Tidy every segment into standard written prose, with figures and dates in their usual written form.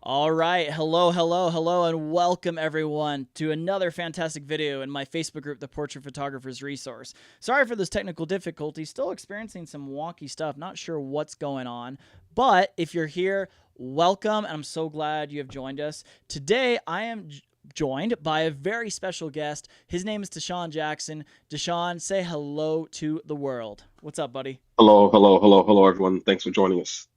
All right. Hello, hello, hello, and welcome everyone to another fantastic video in my Facebook group, The Portrait Photographer's Resource. Sorry for this technical difficulty. Still experiencing some wonky stuff. Not sure what's going on. But if you're here, welcome, and I'm so glad you have joined us. Today, I am joined by a very special guest. His name is Teshorn Jackson. Teshorn, say hello to the world. What's up, buddy? Hello, everyone. Thanks for joining us.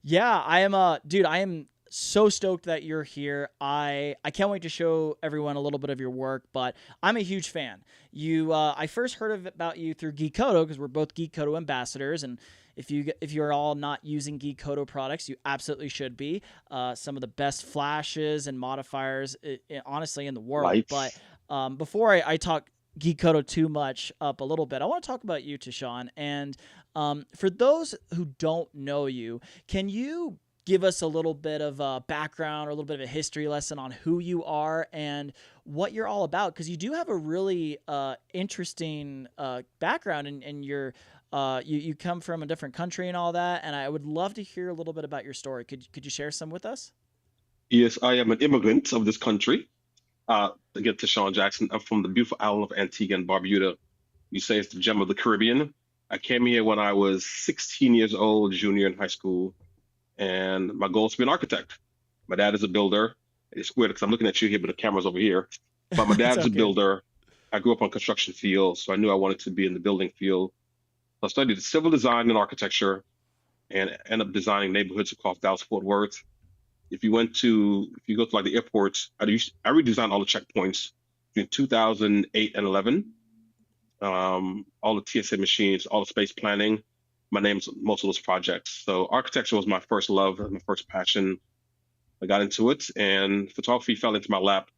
Yeah, I am dude, I am so stoked that you're here. I can't wait to show everyone a little bit of your work, but I'm a huge fan. I first heard about you through Geek Koto because we're both Geek Koto ambassadors, and if you're all not using Geek Koto products, you absolutely should be. Some of the best flashes and modifiers, honestly, in the world. But Lights. before I talk Geek Koto too much up a little bit, I want to talk about you, Teshorn. And for those who don't know you, can you give us a little bit of a background or a little bit of a history lesson on who you are and what you're all about? Because you do have a really interesting background, and you come from a different country and all that. And I would love to hear a little bit about your story. Could you share some with us? Yes, I am an immigrant of this country. Again, to Sean Jackson. I'm from the beautiful island of Antigua and Barbuda. You say it's the gem of the Caribbean. I came here when I was 16 years old, junior in high school, and my goal is to be an architect. My dad is a builder. It's weird because I'm looking at you here, but the camera's over here. But my It's dad's a okay. builder. I grew up on construction field, so I knew I wanted to be in the building field. So I studied civil design and architecture and ended up designing neighborhoods across Dallas Fort Worth. If you go to like the airports, I redesigned all the checkpoints between 2008 and 11. All the TSA machines, all the space planning. My name's on most of those projects. So architecture was my first love, my first passion. I got into it, and photography fell into my lap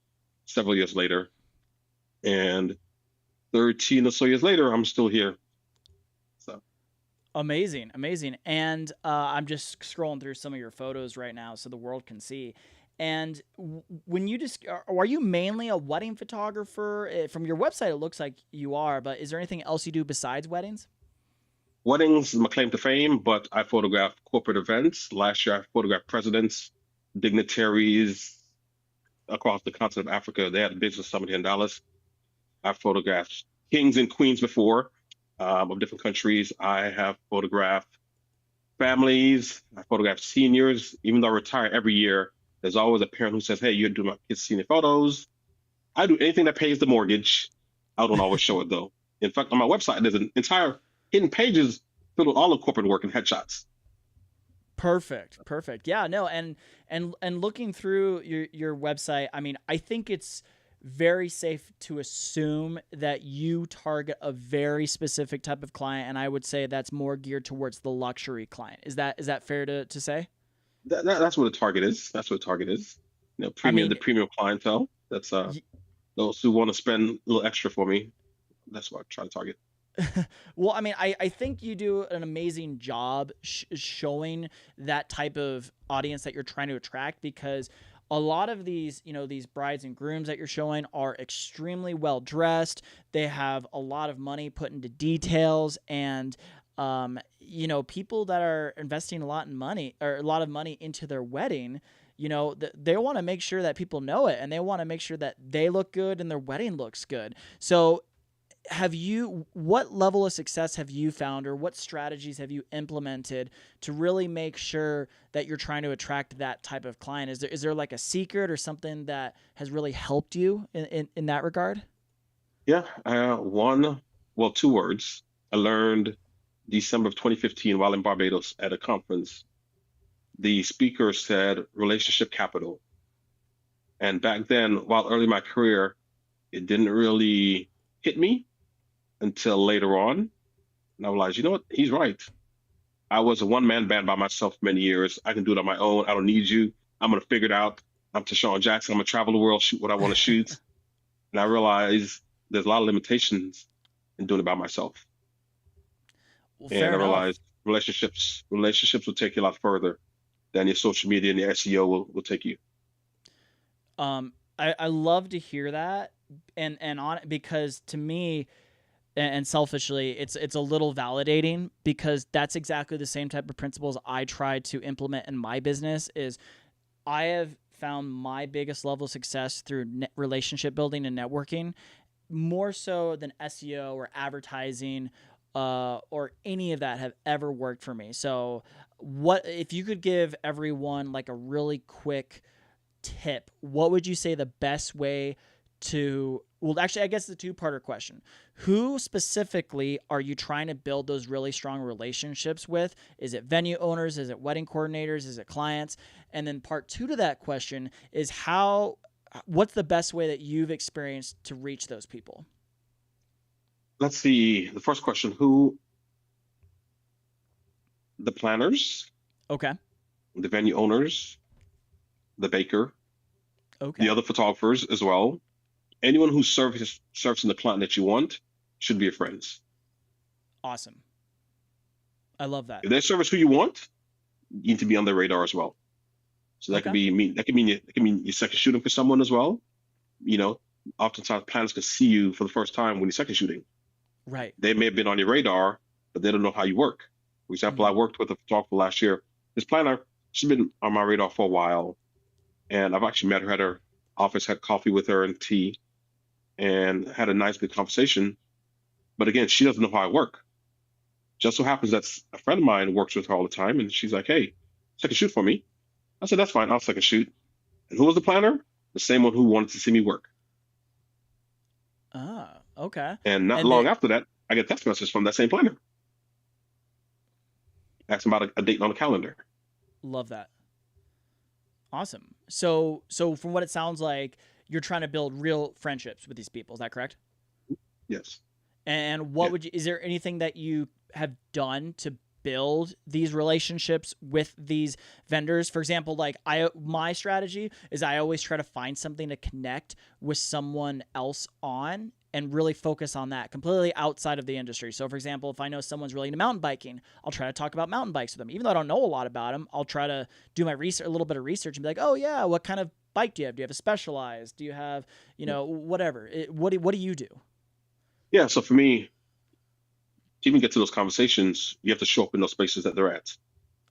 several years later. And 13 or so years later, I'm still here. So Amazing, amazing. And I'm just scrolling through some of your photos right now so the world can see. And when you just are you mainly a wedding photographer? From your website, it looks like you are, but is there anything else you do besides weddings? weddings is my claim to fame, but I photograph corporate events. Last year, I photographed presidents, dignitaries across the continent of Africa. They had a business summit here in Dallas. I photographed kings and queens before of different countries. I have photographed families. I photographed seniors. Even though I retire every year, there's always a parent who says, "Hey, you're doing my kids' senior photos." I do anything that pays the mortgage. I don't always show it though. In fact, on my website, there's an entire hidden pages filled with all the corporate work and headshots. Perfect, perfect. Yeah, no, and looking through your website, I mean, I think it's very safe to assume that you target a very specific type of client, and I would say that's more geared towards the luxury client. Is that fair to say? That's what the target is. That's what the target is. I The mean, premium clientele. That's those who want to spend a little extra for me. That's what I try to target. well, I mean, I think you do an amazing job showing that type of audience that you're trying to attract, because a lot of these brides and grooms that you're showing are extremely well dressed. They have a lot of money put into details, and people that are investing a lot in money or a lot of money into their wedding. They want to make sure that people know it, and they want to make sure that they look good and their wedding looks good. So what level of success have you found, or what strategies have you implemented to really make sure that you're trying to attract that type of client? Is there like a secret or something that has really helped you in that regard? Yeah, two words. I learned December of 2015 while in Barbados at a conference. The speaker said relationship capital. And back then, while early in my career, it didn't really hit me until later on. And I realized, you know what? He's right. I was a one man band by myself for many years. I can do it on my own. I don't need you. I'm going to figure it out. I'm Teshorn Jackson. I'm going to travel the world, shoot what I want to shoot. And I realized there's a lot of limitations in doing it by myself. Well, And fair I enough. realized relationships will take you a lot further than your social media and your SEO will take you. I love to hear that, and on because to me, and selfishly, it's a little validating, because that's exactly the same type of principles I try to implement in my business. Is I have found my biggest level of success through relationship building and networking, more so than SEO or advertising or any of that have ever worked for me. So, what if you could give everyone like a really quick tip? What would you say the best way to? Well, actually, I guess it's a two-parter question. Who specifically are you trying to build those really strong relationships with? Is it venue owners? Is it wedding coordinators? Is it clients? And then part two to that question is what's the best way that you've experienced to reach those people? Let's see. The first question: Who? The planners, Okay. the venue owners, the baker, the Okay. other photographers as well. Anyone who's servicing the client that you want should be your friends. Awesome. I love that. If they service who you want, you need to be on their radar as well. So that could Okay. be mean. That could mean you're second shooting for someone as well. You know, oftentimes planners can see you for the first time when you're second shooting. Right. They may have been on your radar, but they don't know how you work. For example, I Mm-hmm. worked with a photographer last year. This planner, she's been on my radar for a while, and I've actually met her at her office, had coffee with her and tea, and had a nice good conversation. But again, she doesn't know how I work. Just so happens that a friend of mine works with her all the time, and she's like, "Hey, second shoot for me." I said, "That's fine. I'll second shoot." And who was the planner? The same one who wanted to see me work. Ah, okay. And not And long then after that, I get a text message from that same planner asking about a date on the calendar. love that. Awesome. So from what it sounds like, you're trying to build real friendships with these people. Is that correct? Yes. And Yeah. is there anything that you have done to build these relationships with these vendors? For example, like my strategy is I always try to find something to connect with someone else on and really focus on that completely outside of the industry. So for example, if I know someone's really into mountain biking, I'll try to talk about mountain bikes with them. Even though I don't know a lot about them, I'll try to do my research, a little bit of research and be like, "Oh yeah, what kind of bike do you have? Do you have a Specialized? Do you have, whatever. What do you do?" Yeah. So for me, to even get to those conversations, you have to show up in those spaces that they're at.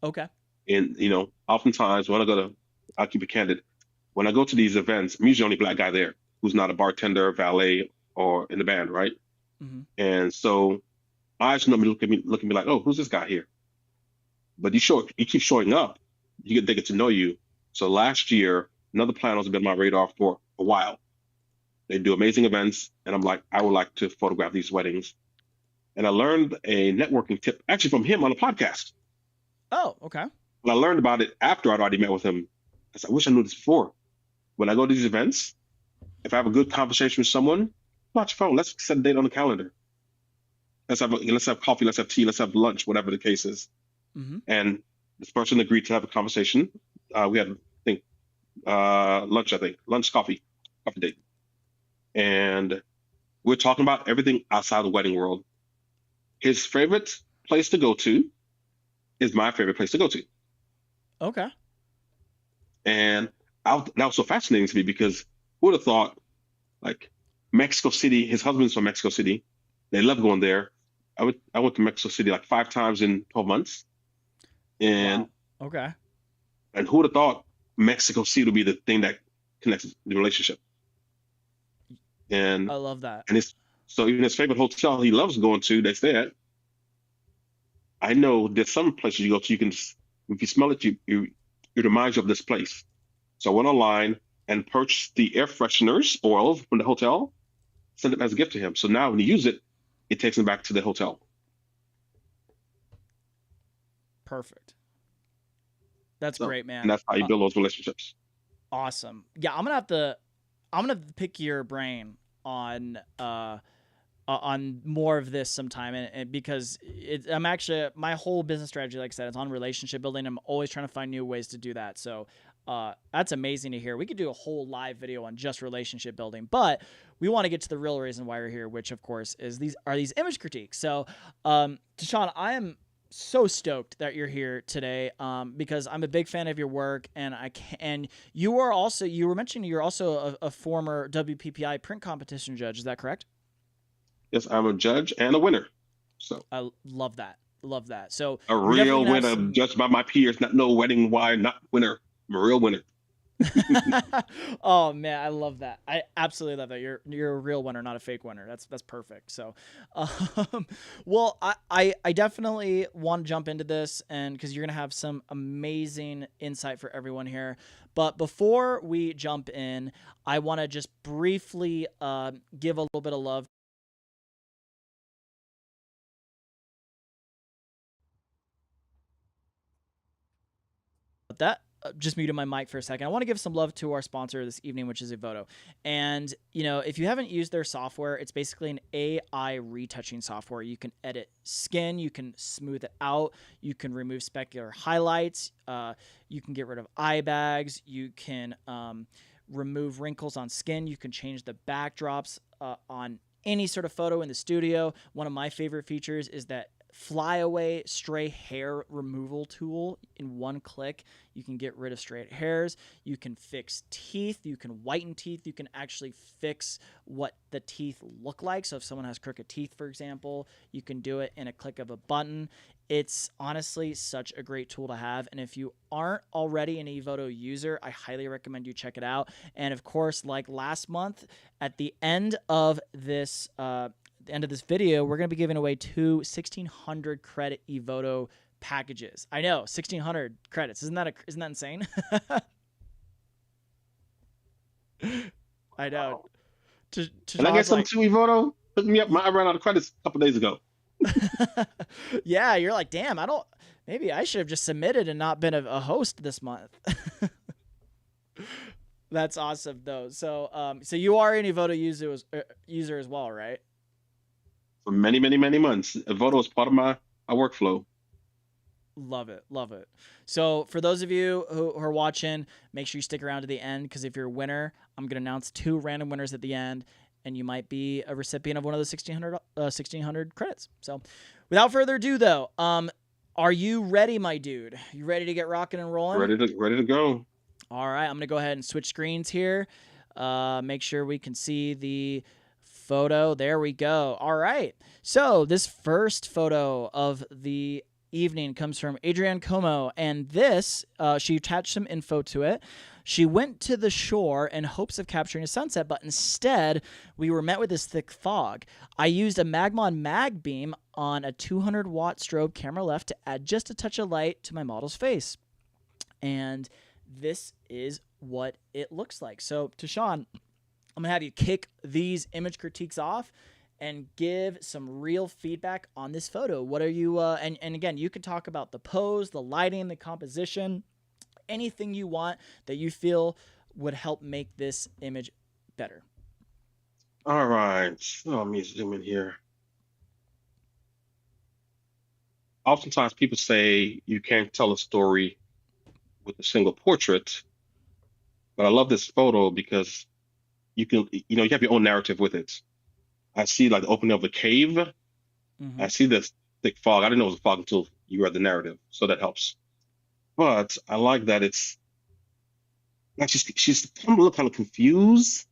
Okay. And, oftentimes when I'll keep it candid. When I go to these events, I'm usually the only black guy there who's not a bartender, valet, or in the band, right? Mm-hmm. And so eyes normally look at me like, "Oh, who's this guy here?" But you keep showing up, they get to know you. So last year, another planner has been on my radar for a while. They do amazing events, and I'm like, I would like to photograph these weddings. And I learned a networking tip actually from him on a podcast. Oh, okay. And I learned about it after I'd already met with him. I said, I wish I knew this before. When I go to these events, if I have a good conversation with someone, watch your phone. Let's set a date on the calendar. Let's have coffee. Let's have tea. Let's have lunch. Whatever the case is. Mm-hmm. And this person agreed to have a conversation. We had, I think, lunch. I think coffee date, and we're talking about everything outside the wedding world. His favorite place to go to is my favorite place to go to. Okay. And that was so fascinating to me because who would have thought, like, Mexico City, his husband's from Mexico City. They love going there. I went to Mexico City like 5 times in 12 months. And Wow. Okay. and who would have thought Mexico City would be the thing that connects the relationship? And I love that. and his so even his favorite hotel he loves going to, they stay at. I know there's some places you go to, you can just, if you smell it, it reminds you of this place. So I went online and purchased the air fresheners oil from the hotel, sent it as a gift to him. So now when you use it, it takes him back to the hotel. Perfect. That's So, great, and man. that's how you build those relationships. Awesome. Yeah, I'm gonna pick your brain on more of this sometime, and because I'm actually my whole business strategy, like I said, it's on relationship building. I'm always trying to find new ways to do that. So that's amazing to hear. We could do a whole live video on just relationship building, but we want to get to the real reason why we're here, which of course is these image critiques. So, Teshorn, I am so stoked that you're here today, because I'm a big fan of your work, and you were mentioning you're also a former WPPI print competition judge. Is that correct? Yes, I'm a judge and a winner. So I love that. Love that. So a we're definitely real gonna have winner, some. judged by my peers, not no wedding wine, not winner. I'm a real winner. Oh man, I love that. I absolutely love that. You're a real winner, not a fake winner. That's perfect. So, um, well, I definitely want to jump into this, and because you're gonna have some amazing insight for everyone here. But before we jump in, I want to just briefly give a little bit of love that just muted my mic for a second. I want to give some love to our sponsor this evening, which is Evoto. And, if you haven't used their software, it's basically an AI retouching software. You can edit skin, you can smooth it out, you can remove specular highlights, you can get rid of eye bags, you can remove wrinkles on skin, you can change the backdrops on any sort of photo in the studio. One of my favorite features is that flyaway stray hair removal tool. In one click, you can get rid of straight hairs, you can fix teeth, you can whiten teeth, you can actually fix what the teeth look like. So if someone has crooked teeth, for example, you can do it in a click of a button. It's honestly such a great tool to have, and if you aren't already an Evoto user, I highly recommend you check it out. And of course, like last month, at the end of this the end of this video, we're going to be giving away two 1,600 credit Evoto packages. I know, 1,600 credits. Isn't that insane? I know. Wow. Can I get Tashawn's some like, too, Evoto? Hook me up. I ran out of credits a couple days ago. yeah, you're like, damn, maybe I should have just submitted and not been a host this month. That's awesome though. So you are an Evoto user as well, right? For many, many, many months. Evoto is part of my workflow. Love it. Love it. So, for those of you who are watching, make sure you stick around to the end because if you're a winner, I'm going to announce two random winners at the end, and you might be a recipient of one of the 1,600 credits. So, without further ado, though, are you ready, my dude? You ready to get rocking and rolling? Ready to go. All right. I'm going to go ahead and switch screens here. Make sure we can see the photo. There we go. All right. So, this first photo of the evening comes from Adrienne Como, and this she attached some info to it. She went to the shore in hopes of capturing a sunset, but instead we were met with this thick fog. I used a Magmon mag beam on a 200-watt strobe camera left to add just a touch of light to my model's face, and this is what it looks like. So, Teshorn, I'm gonna have you kick these image critiques off and give some real feedback on this photo. What are you and again, you can talk about the pose, the lighting, the composition, anything you want that you feel would help make this image better. All right. So let me zoom in here. Oftentimes people say you can't tell a story with a single portrait, but I love this photo because you have your own narrative with it. I see like the opening of the cave. Mm-hmm. I see this thick fog. I didn't know it was a fog until you read the narrative, so that helps. But I like that it's like she's kind of look kind of confused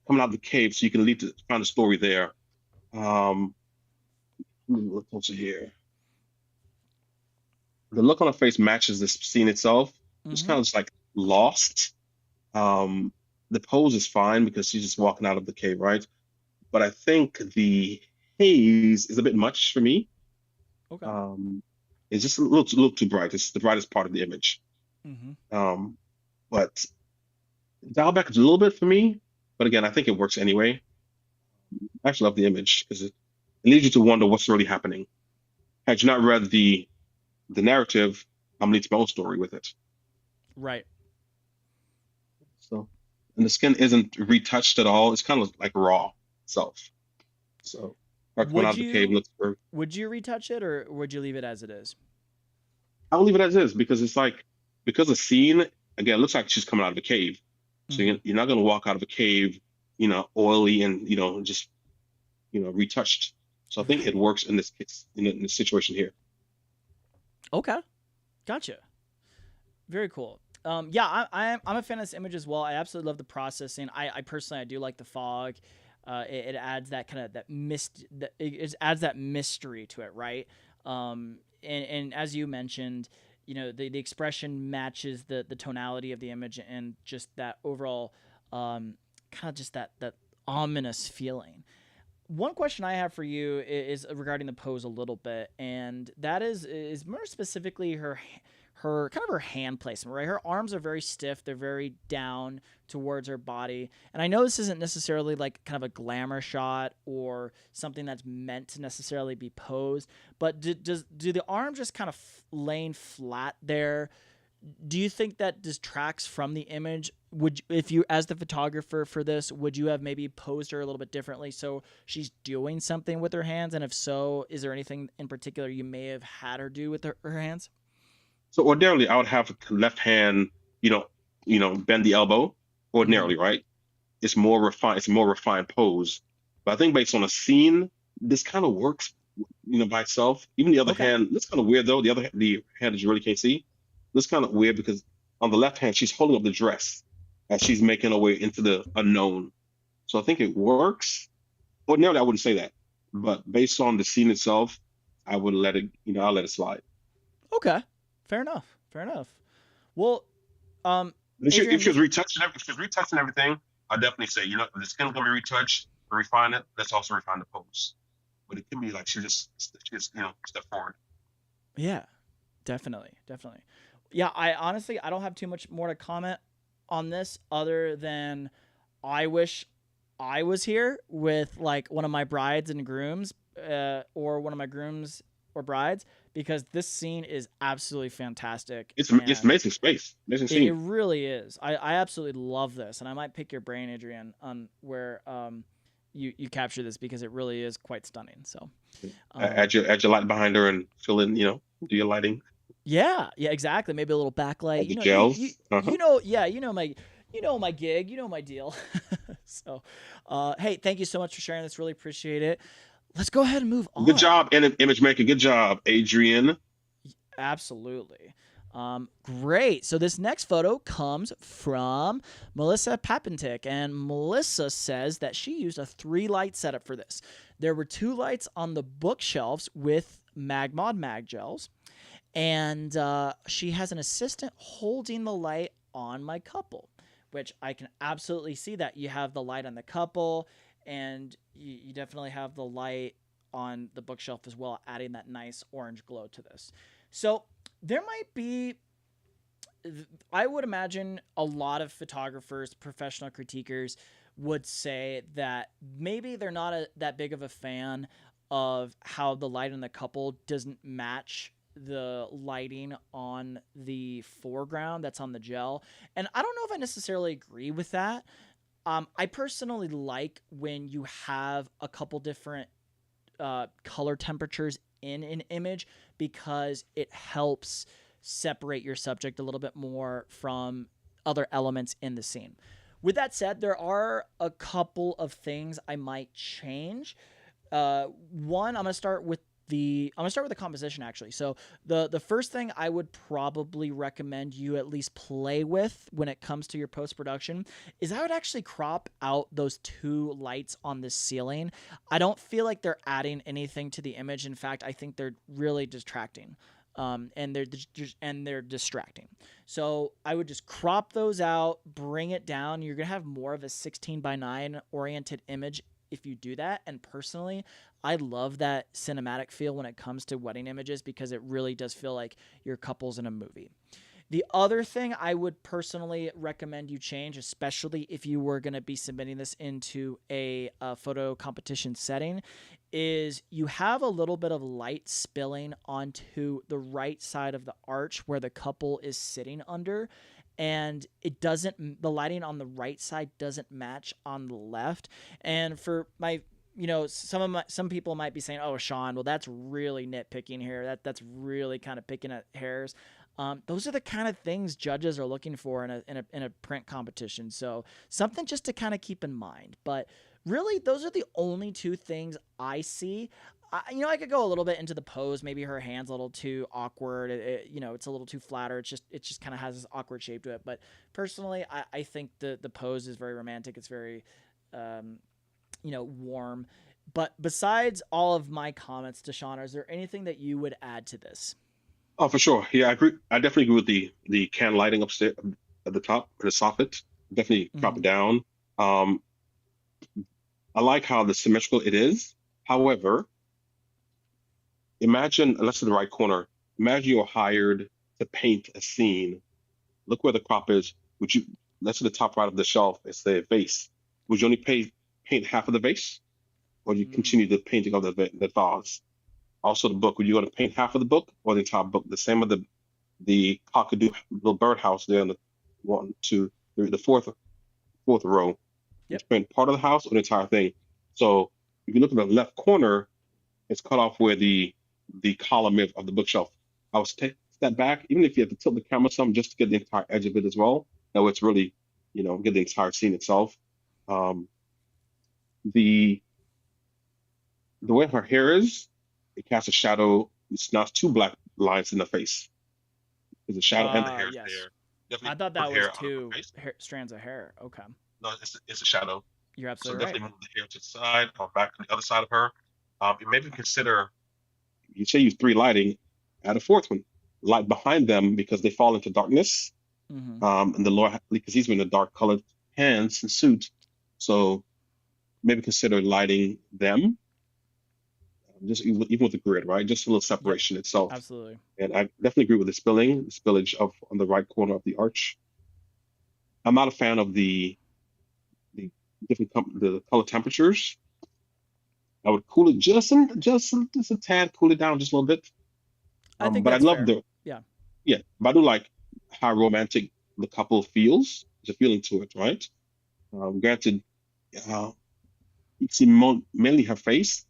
coming out of the cave, so you can lead to find a story there. Let me look closer here. The look on her face matches the scene itself. It's Mm-hmm. kind of just like lost. Um, the pose is fine because she's just walking out of the cave, right? But I think the haze is a bit much for me. Okay. Um, it's just a little too bright. It's the brightest part of the image. Mm-hmm. Um, but dial back a little bit for me. But again, I think it works anyway. I actually love the image because it leads you to wonder what's really happening. Had you not read the narrative, I'm leading to my own story with it. Right. So, and the skin isn't retouched at all. It's kind of like raw itself. So, her coming out Would of the cave you looks very. would you retouch it or would you leave it as it is? I'll leave it as is because it's like because the scene again it looks like she's coming out of a cave. So Mm-hmm. you're not going to walk out of a cave, oily and just retouched. So I think it Right. works in this case in this situation here. Okay. Gotcha. Very cool. Yeah, I'm a fan of this image as well. I absolutely love the processing. I personally I do like the fog. It adds that kind of that mist. It adds that mystery to it, right? And as you mentioned, the expression matches the tonality of the image and just that overall kind of just that ominous feeling. One question I have for you is regarding the pose a little bit, and that is more specifically her kind of her hand placement, right? Her arms are very stiff, they're very down towards her body. And I know this isn't necessarily like kind of a glamour shot or something that's meant to necessarily be posed, but do the arms just kind of laying flat there, do you think that distracts from the image? Would if you, as the photographer for this, would you have maybe posed her a little bit differently so she's doing something with her hands? And if so, is there anything in particular you may have had her do with her hands? So ordinarily, I would have the left hand, you know, bend the elbow. Mm-hmm. Ordinarily, right? It's more refined. It's a more refined pose. But I think based on a scene, this kind of works, by itself. Even the other Okay. hand, that's kind of weird though. The hand that you really can't see, that's kind of weird because on the left hand, she's holding up the dress as she's making her way into the unknown. So I think it works. Ordinarily, I wouldn't say that, but based on the scene itself, I would let it. I'll let it slide. Okay. Fair enough. Fair enough. Well, But if Adrian, she was retouching, if she was retouching everything, I'd definitely say, the skin's gonna be retouched, to refine it. Let's also refine the pose. But it can be like she just step forward. yeah, definitely, definitely. Yeah, I honestly I don't have too much more to comment on this other than I wish I was here with like one of my brides and grooms, or one of my grooms or brides, because this scene is absolutely fantastic It's and amazing space, amazing it scene. really is. I absolutely love this, and I might pick your brain, Adrian, on where you capture this because it really is quite stunning. So, um, Add your light behind her and fill in, do your lighting, yeah, yeah, exactly. Maybe a little backlight. add the gels. Uh-huh. Yeah, you know my gig, you know my deal. So, hey, thank you so much for sharing this. Really appreciate it. Let's go ahead and move Good on. job, and image maker. Good job, Adrian. Absolutely. Great. So this next photo comes from Melissa Papentik, and Melissa says that she used a 3-light setup for this. There were 2 lights on the bookshelves with Magmod mag gels, and she has an assistant holding the light on my couple, which I can absolutely see that you have the light on the couple, and you definitely have the light on the bookshelf as well, adding that nice orange glow to this. So there might be, I would imagine a lot of photographers, professional critiquers would say that maybe they're not that big of a fan of how the light on the couple doesn't match the lighting on the foreground that's on the gel. And I don't know if I necessarily agree with that. I personally like when you have a couple different color temperatures in an image because it helps separate your subject a little bit more from other elements in the scene. With that said, there are a couple of things I might change. One, I'm gonna start with the composition actually. So the first thing I would probably recommend you at least play with when it comes to your post production is I would actually crop out those 2 lights on the ceiling. I don't feel like they're adding anything to the image. In fact, I think they're really distracting. And they're distracting. So I would just crop those out, bring it down. You're gonna have more of a 16:9 oriented image if you do that. And personally, I love that cinematic feel when it comes to wedding images because it really does feel like your couple's in a movie. The other thing I would personally recommend you change, especially if you were going to be submitting this into a photo competition setting, is you have a little bit of light spilling onto the right side of the arch where the couple is sitting under. And the lighting on the right side doesn't match on the left. And for my, some people might be saying, "Oh, Sean, well, that's really nitpicking here. That's really kind of picking at hairs." Those are the kind of things judges are looking for in a print competition. So something just to kind of keep in mind. But really, those are the only 2 things I see. I could go a little bit into the pose. Maybe her hand's a little too awkward. It's a little too flatter. It just kind of has this awkward shape to it. But personally, I think the pose is very romantic. It's very, warm. But besides all of my comments, Deshaun, is there anything that you would add to this? Oh, for sure. Yeah, I agree. I definitely agree with the can lighting upstairs at the top, or the soffit. Definitely drop it Hmm. down. Um, I like how the symmetrical it is. However, imagine, let's say the right corner. Imagine you're hired to paint a scene. Look where the crop is. Would you, let's say the top right of the shelf is the vase. Would you only paint half of the vase, or do you continue the painting of the vase? Also, the book. Would you go to paint half of the book or the entire book? The same with the cockadoo little birdhouse there in the one, two, three, the fourth row. You Yep. paint part of the house or the entire thing. So if you look at the left corner, it's cut off where the column is of the bookshelf. I would take step back, even if you have to tilt the camera some just to get the entire edge of it as well. That way it's really, get the entire scene itself. Um, the the way her hair is, it casts a shadow. It's not two black lines in the face. There's a shadow and the hair is Yes. there. I Definitely thought pull that the was hair out of two her face. strands of hair. Okay. No, it's a shadow. You're So absolutely right. definitely move the hair to the side or back to the other side of her. You maybe consider, you say use three lighting, add a fourth one, light behind them because they fall into darkness. Hmm. And the Lord, because he's wearing a dark colored pants and suit, so maybe consider lighting them, just even with the grid, right? Just a little Yep. separation itself. Absolutely. And I definitely agree with the spillage of on the right corner of the arch. I'm not a fan of the the color temperatures. I would cool it just a tad, cool it down just a little bit. I think But I that's love fair. the Yeah. yeah, but I do like how romantic the couple feels. There's a feeling to it, right? Granted, uh, you can see mainly her face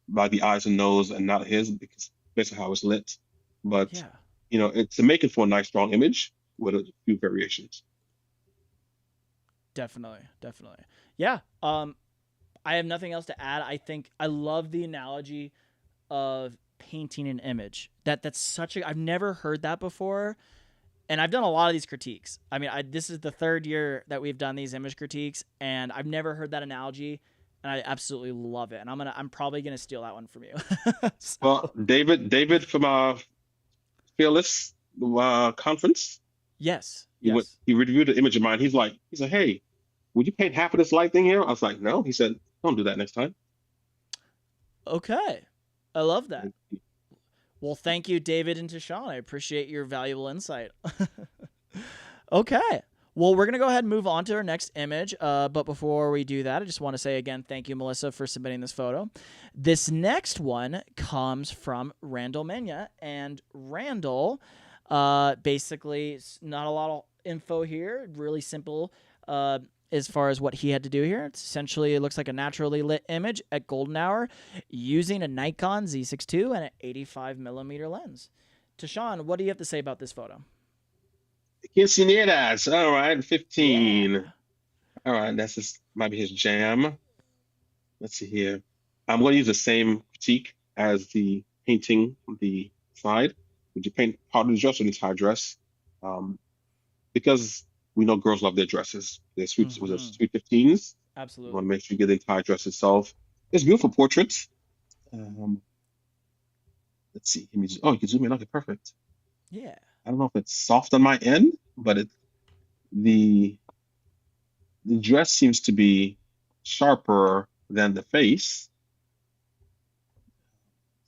by the eyes and nose, and not his because based on how it's lit. But Yeah. it's making for a nice strong image with a few variations. Definitely. Definitely. Yeah. I have nothing else to add. I think I love the analogy of painting an image. That's such a I've never heard that before. And I've done a lot of these critiques. I mean, this is the third year that we've done these image critiques, and I've never heard that analogy, and I absolutely love it. And I'm probably gonna steal that one from you. Well, So David from Fearless conference, yes, yes, he reviewed the image of mine. He's like, hey, would you paint half of this light thing here? I was like, no. He said, don't do that next time. okay, I love that. Well, thank you, David and Teshorn. I appreciate your valuable insight. Okay. Well, we're going to go ahead and move on to our next image. But before we do that, I just want to say again, thank you, Melissa, for submitting this photo. This next one comes from Randall Mena. And Randall, basically, not a lot of info here. Really simple as far as what he had to do here. It's essentially, it looks like a naturally lit image at golden hour using a Nikon Z6 II and an 85 millimeter lens. Teshorn, what do you have to say about this photo? Quinceañeras. All right, Yeah. 15. All right, might be his jam. Let's see here. I'm going to use the same critique as the painting the side. Would you paint part of the dress or the entire dress? Um, because we know girls love their dresses. Their sweet was it Mm-hmm. sweet 15s. You want Absolutely. to make sure you get the entire dress itself. It's beautiful portraits. Um, let's see. Oh, you can zoom in. Okay, perfect. Yeah. I don't know if it's soft on my end, but the the dress seems to be sharper than the face.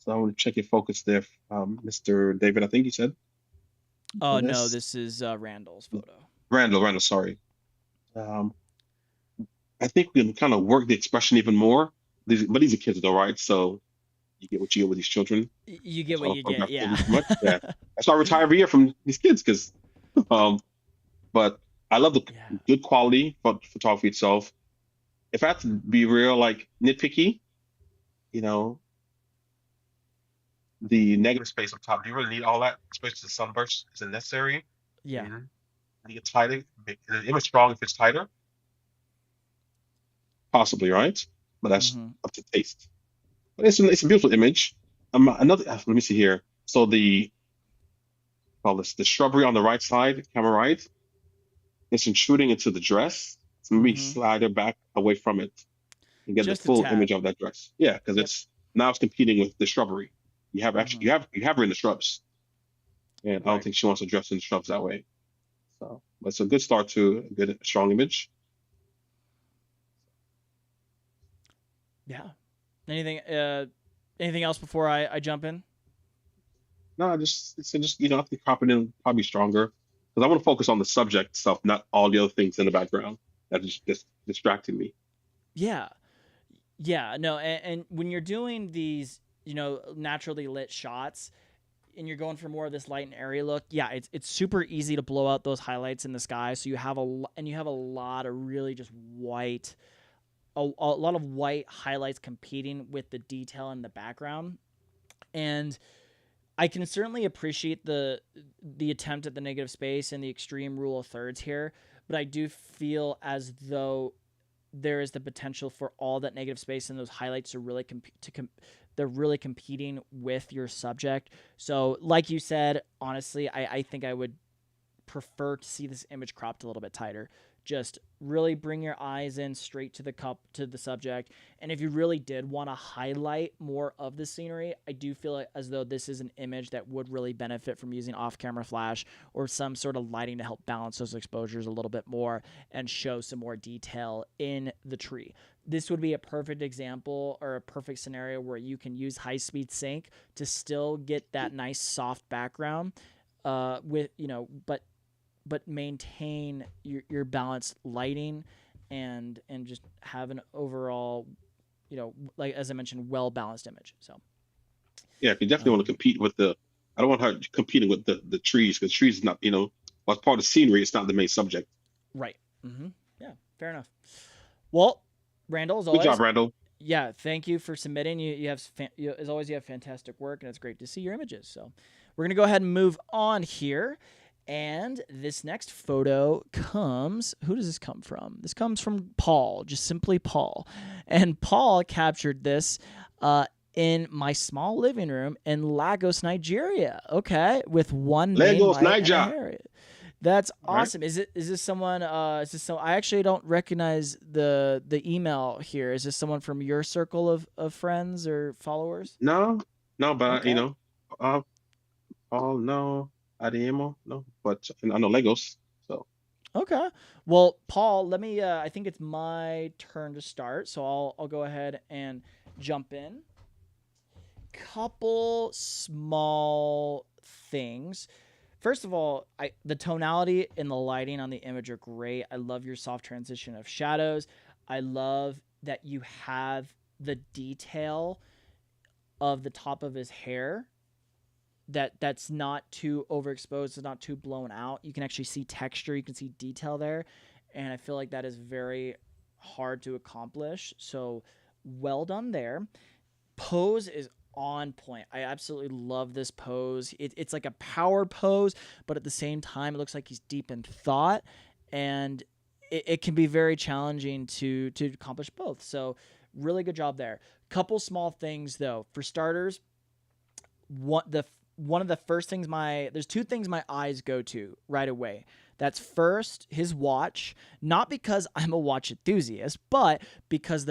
So I want to check your focus there, Mr. David. I think you said Oh for no, this. this is Randall's photo. Randall, sorry. Um, I think we can kind of work the expression even more. These are kids though, right? So you get what you get with these children. You get So I what don't you get. photograph children Yeah. too much. Yeah. That's why I retire every year from these kids because, um, but I love the Yeah. good quality photography itself. If I have to be real, like nitpicky, you know, the negative space up top. Do you really need all that? Especially the sunburst. Is it necessary? Yeah. Mm-hmm. You get tighter. The image strong if it's tighter, possibly, right? But that's Mm-hmm. up to taste. But it's a beautiful image. Let me see here. So call this the shrubbery on the right side, camera right, it's intruding into the dress. So maybe Mm-hmm. slide it back away from it and get the Just a full tad. image of that dress. Yeah, because Yep. it's now it's competing with the shrubbery. Mm-hmm. You have her in the shrubs. and I don't Right. think she wants to dress in scrubs that way. So, but it's a good start to a good strong image. Yeah. Anything anything else before I jump in? No, I just it's just I think cropping in probably stronger because I want to focus on the subject stuff, not all the other things in the background that just distracting me. Yeah. Yeah, no, and when you're doing these, naturally lit shots and you're going for more of this light and airy look, yeah, it's super easy to blow out those highlights in the sky. So you have a lot of really just white, a lot of white highlights competing with the detail in the background. And I can certainly appreciate the attempt at the negative space and the extreme rule of thirds here, but I do feel as though there is the potential for all that negative space and those highlights to really they're really competing with your subject. So, like you said, honestly, I think I would prefer to see this image cropped a little bit tighter. Just really bring your eyes in straight to the subject. And if you really did want to highlight more of the scenery, I do feel as though this is an image that would really benefit from using off-camera flash or some sort of lighting to help balance those exposures a little bit more and show some more detail in the tree. This would be a perfect example or a perfect scenario where you can use high-speed sync to still get that nice soft background with but maintain your balanced lighting and just have an overall, like as I mentioned, well balanced image. So Yeah, if you definitely want to um, compete with the, I don't want her competing with the trees because trees is not well, it's part of the scenery. It's not the main subject. right. Yeah, fair enough. Well, Randall, as Good job, always, Randall. yeah, thank you for submitting. As always, you have fantastic work, and it's great to see your images. So we're gonna go ahead and move on here. And this next photo comes. Who does this come from? This comes from Paul, just simply Paul. And Paul captured this in my small living room in Lagos, Nigeria. Okay, with one main Legos light and a Niger. hair. That's All right. awesome. Is this someone? Is this so? I actually don't recognize the email here. Is this someone from your circle of friends or followers? No, no, but Okay. uh, oh no, Ademo, no, but I know Legos. So Okay. Well, Paul, let me. I think it's my turn to start, so I'll go ahead and jump in. Couple small things. First of all, the tonality and the lighting on the image are great. I love your soft transition of shadows. I love that you have the detail of the top of his hair that's not too overexposed, it's not too blown out. You can actually see texture, you can see detail there, and I feel like that is very hard to accomplish. So well done there. Pose is on point. I absolutely love this pose. It's like a power pose, but at the same time, it looks like he's deep in thought, and it can be very challenging to accomplish both. So really good job there. Couple small things though. For starters, one of the first things there's two things my eyes go to right away. That's first his watch, not because I'm a watch enthusiast, but because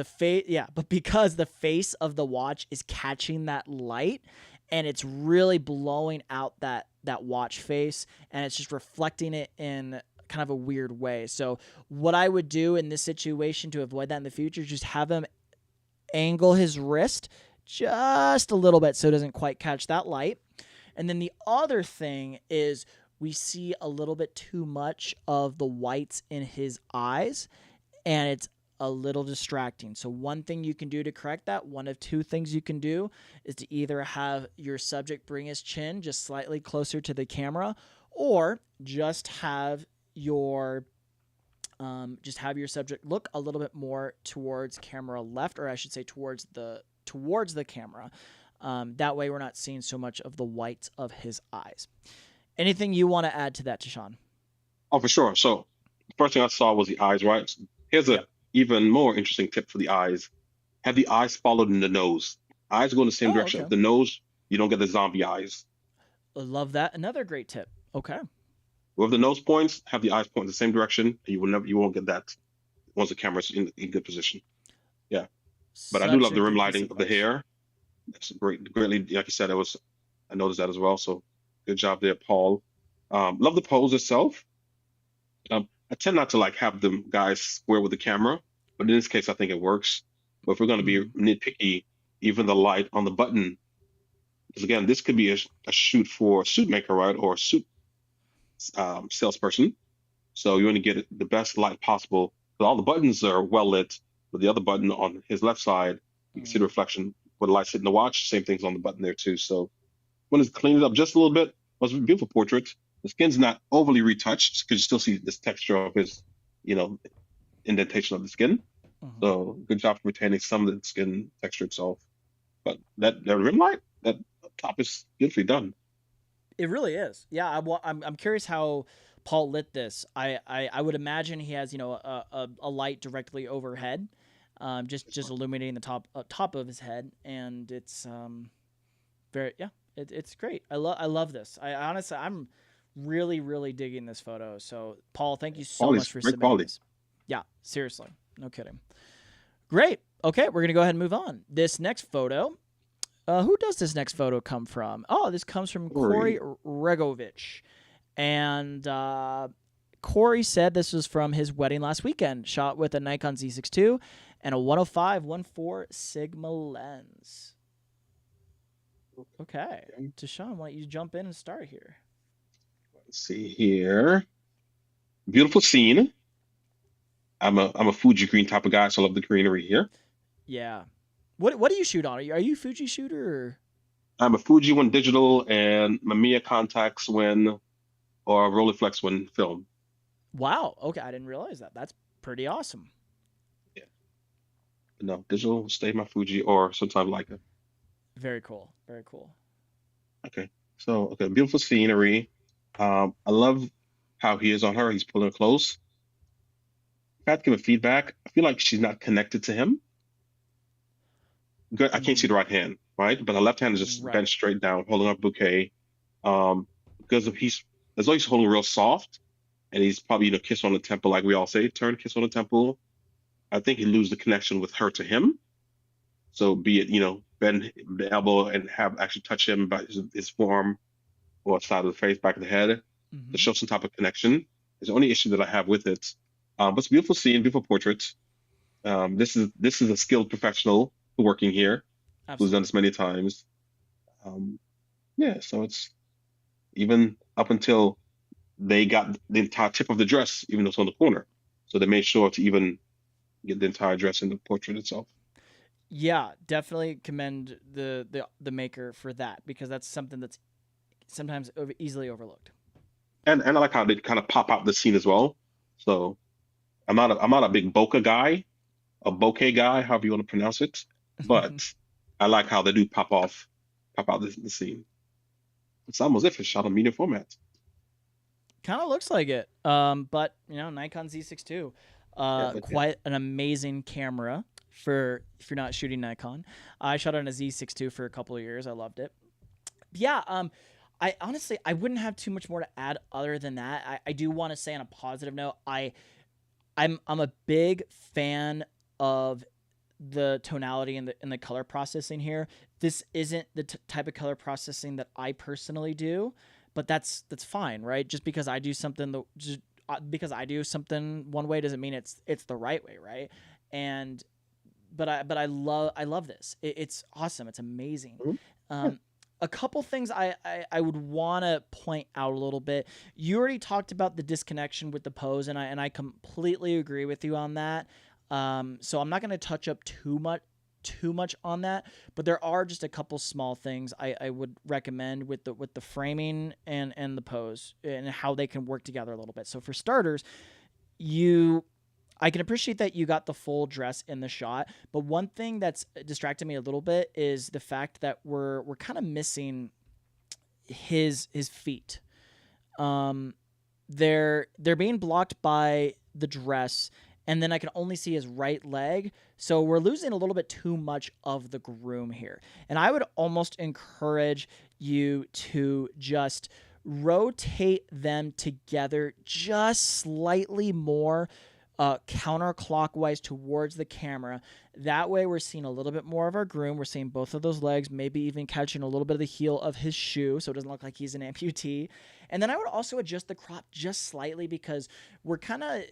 because the face of the watch is catching that light and it's really blowing out that watch face and it's just reflecting it in kind of a weird way. So what I would do in this situation to avoid that in the future is just have him angle his wrist just a little bit so it doesn't quite catch that light. And then the other thing is we see a little bit too much of the whites in his eyes, and it's a little distracting. So one thing you can do to correct that, one of two things you can do, is to either have your subject bring his chin just slightly closer to the camera, or just have your subject look a little bit more towards camera left, or I should say towards the camera. That way we're not seeing so much of the whites of his eyes. Anything you want to add to that, Teshorn? oh, for sure. So first thing I saw was the eyes, right? Here's a Yep. even more interesting tip for the eyes. Have the eyes followed in the nose. Eyes go in the same Oh, direction. okay. If the nose, you don't get the zombie eyes. I love that. Another great tip. Okay. Where the nose points, have the eyes point in the same direction, and you won't get that once the camera's in good position. Yeah. But I do Such love a the rim good piece lighting of of the advice. hair. That's greatly, like you said, I noticed that as well. So Good job there, Paul. Love the pose itself. I tend not to like have them guys square with the camera, but in this case, I think it works. But if we're going to be Mhm. nitpicky, even the light on the button, because again, this could be a shoot for a suit maker, right, or a suit salesperson. So you want to get the best light possible. But all the buttons are well lit, but the other button on his left side, you can see the Mhm. reflection where the light's hitting the watch. Same thing's on the button there too. So want to clean it up just a little bit. It was a beautiful portrait. The skin's not overly retouched because you still see this texture of his, you know, indentation of the skin. Mhm. So good job for retaining some of the skin texture itself. But that rim light, that top is beautifully done. It really is. Yeah, I'm curious how Paul lit this. I would imagine he has a light directly overhead, just illuminating the top of his head, and it's very yeah, it's great. I love this. I honestly I'm really digging this photo. So Paul, thank you so Quality's much for great submitting quality. this. Yeah, seriously, no kidding. Great. Okay, we're gonna go ahead and move on. This next photo. Who does this next photo come from? Oh, this comes from Corey Very Regovich. And Corey said this was from his wedding last weekend, shot with a Nikon Z6 II and a 105-1.4 Sigma lens. Okay. okay. Teshorn, why don't you jump in and start here? Let's see here. Beautiful scene. I'm a Fuji green type of guy, so I love the greenery here. Yeah. What do you shoot on? Are you Fuji shooter or? I'm a Fuji when digital and Mamiya Contax when or Rolleiflex when film. Wow. Okay, I didn't realize that. That's pretty awesome. Yeah. No, digital stay my Fuji or sometimes Leica. Very cool. Very cool. Okay. So okay, beautiful scenery. I love how he is on her. He's pulling her close. If I had to give a feedback, I feel like she's not connected to him. Good. I can't see Mm, the right hand, right? But the left hand is just bent right. straight down, holding up bouquet. Because of he's as though he's holding real soft, and he's probably kiss on the temple, like we all say, turn kiss on the temple. I think he lose the connection with her to him. So be it bend the elbow and have actually touch him by his forearm or side of the face, back of the head to Mm-hmm. show some type of connection. Is the only issue that I have with it. But it's a beautiful scene, beautiful portrait. This is a skilled professional working here who's done Absolutely. this many times. Um, yeah, so it's even up until they got the entire tip of the dress, even though it's on the corner. So they made sure to even get the entire dress in the portrait itself. Yeah, definitely commend the maker for that because that's something that's sometimes easily overlooked. And I like how they kind of pop out the scene as well. So I'm not a big bokeh guy, a bokeh guy, however you want to pronounce it, but I like how they do pop out the scene. It's almost if it's shot on medium format. Kind of looks like it. But Nikon Z6 II, Yeah, but yeah. quite an amazing camera for if you're not shooting Nikon. I shot on a Z6 II for a couple of years. I loved it. Yeah. I honestly I wouldn't have too much more to add other than that. I do want to say on a positive note, I'm a big fan of the tonality and the color processing here. This isn't the type of color processing that I personally do, but that's fine, right? Just because I do something because I do something one way doesn't mean it's the right way, right? And but I love this. It's awesome. It's amazing. Mhm. Yeah. Um, a couple things I would want to point out a little bit. You already talked about the disconnection with the pose, and I completely agree with you on that. So I'm not going to touch up too much on that, but there are just a couple small things I would recommend with the framing and the pose and how they can work together a little bit. So for starters, you I can appreciate that you got the full dress in the shot, but one thing that's distracted me a little bit is the fact that we're kind of missing his feet. Um, they're being blocked by the dress, and then I can only see his right leg. So we're losing a little bit too much of the groom here. And I would almost encourage you to just rotate them together just slightly more counterclockwise towards the camera. That way, we're seeing a little bit more of our groom. We're seeing both of those legs, maybe even catching a little bit of the heel of his shoe, so it doesn't look like he's an amputee. And then I would also adjust the crop just slightly because we're kind of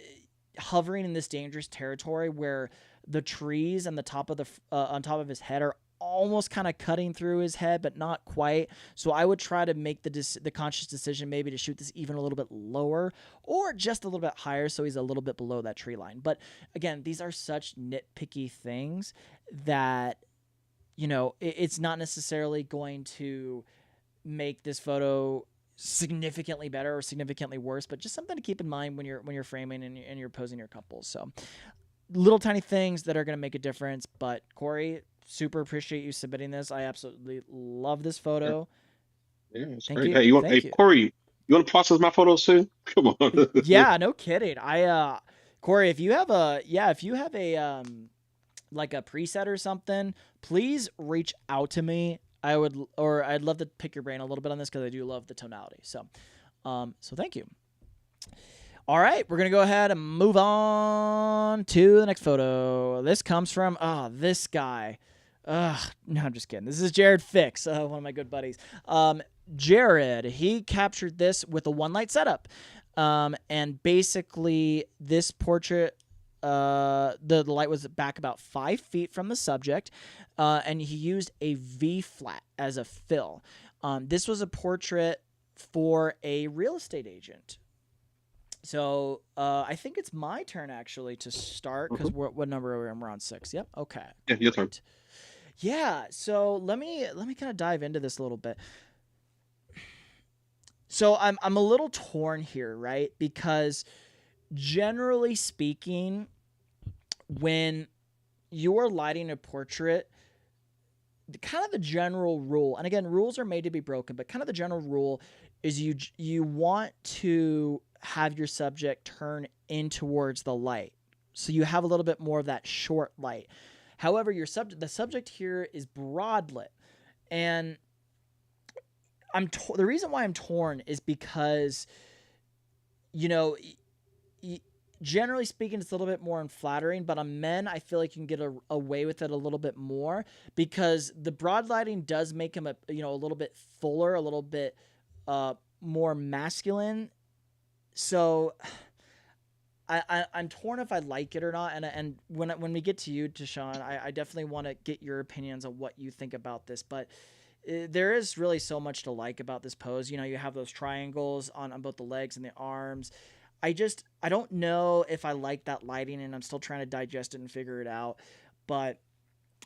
hovering in this dangerous territory where the trees and the top of the on top of his head are almost kind of cutting through his head, but not quite. So I would try to make the conscious decision maybe to shoot this even a little bit lower or just a little bit higher so he's a little bit below that tree line. But again, these are such nitpicky things that it's not necessarily going to make this photo significantly better or significantly worse, but just something to keep in mind when you're framing and you're posing your couples. So little tiny things that are going to make a difference. But Corey, super appreciate you submitting this. I absolutely love this Yeah, photo. yeah, it's Thank great. you. Hey, hey Thank you. Corey, you want to process my photos too? Come on. Yeah, no kidding. Corey, if you have a like a preset or something, please reach out to me. I'd love to pick your brain a little bit on this because I do love the tonality. So thank you. All right, we're gonna go ahead and move on to the next photo. This comes from this guy. No, I'm just kidding. This is Jared Fix, one of my good buddies. Jared, he captured this with a one light setup, and basically this portrait. The light was back about 5 feet from the subject, and he used a V flat as a fill. This was a portrait for a real estate agent. So I think it's my turn actually to start because Mhm. what number are we? We're on 6. Yep. Okay. Yeah, your turn. Great. Yeah. So let me kind of dive into this a little bit. So I'm a little torn here, right? Because generally speaking, when you're lighting a portrait, kind of the general rule, and again, rules are made to be broken, but kind of the general rule is you want to have your subject turn in towards the light, so you have a little bit more of that short light. However, the subject here is broad lit, and the reason why I'm torn is because you know generally speaking, it's a little bit more unflattering, but on men, I feel like you can get away with it a little bit more because the broad lighting does make him a little bit fuller, a little bit more masculine. So I'm torn if I like it or not. And when we get to you, Teshorn, I definitely want to get your opinions on what you think about this, but. There is really so much to like about this pose. You have those triangles on both the legs and the arms. I don't know if I like that lighting, and I'm still trying to digest it and figure it out. But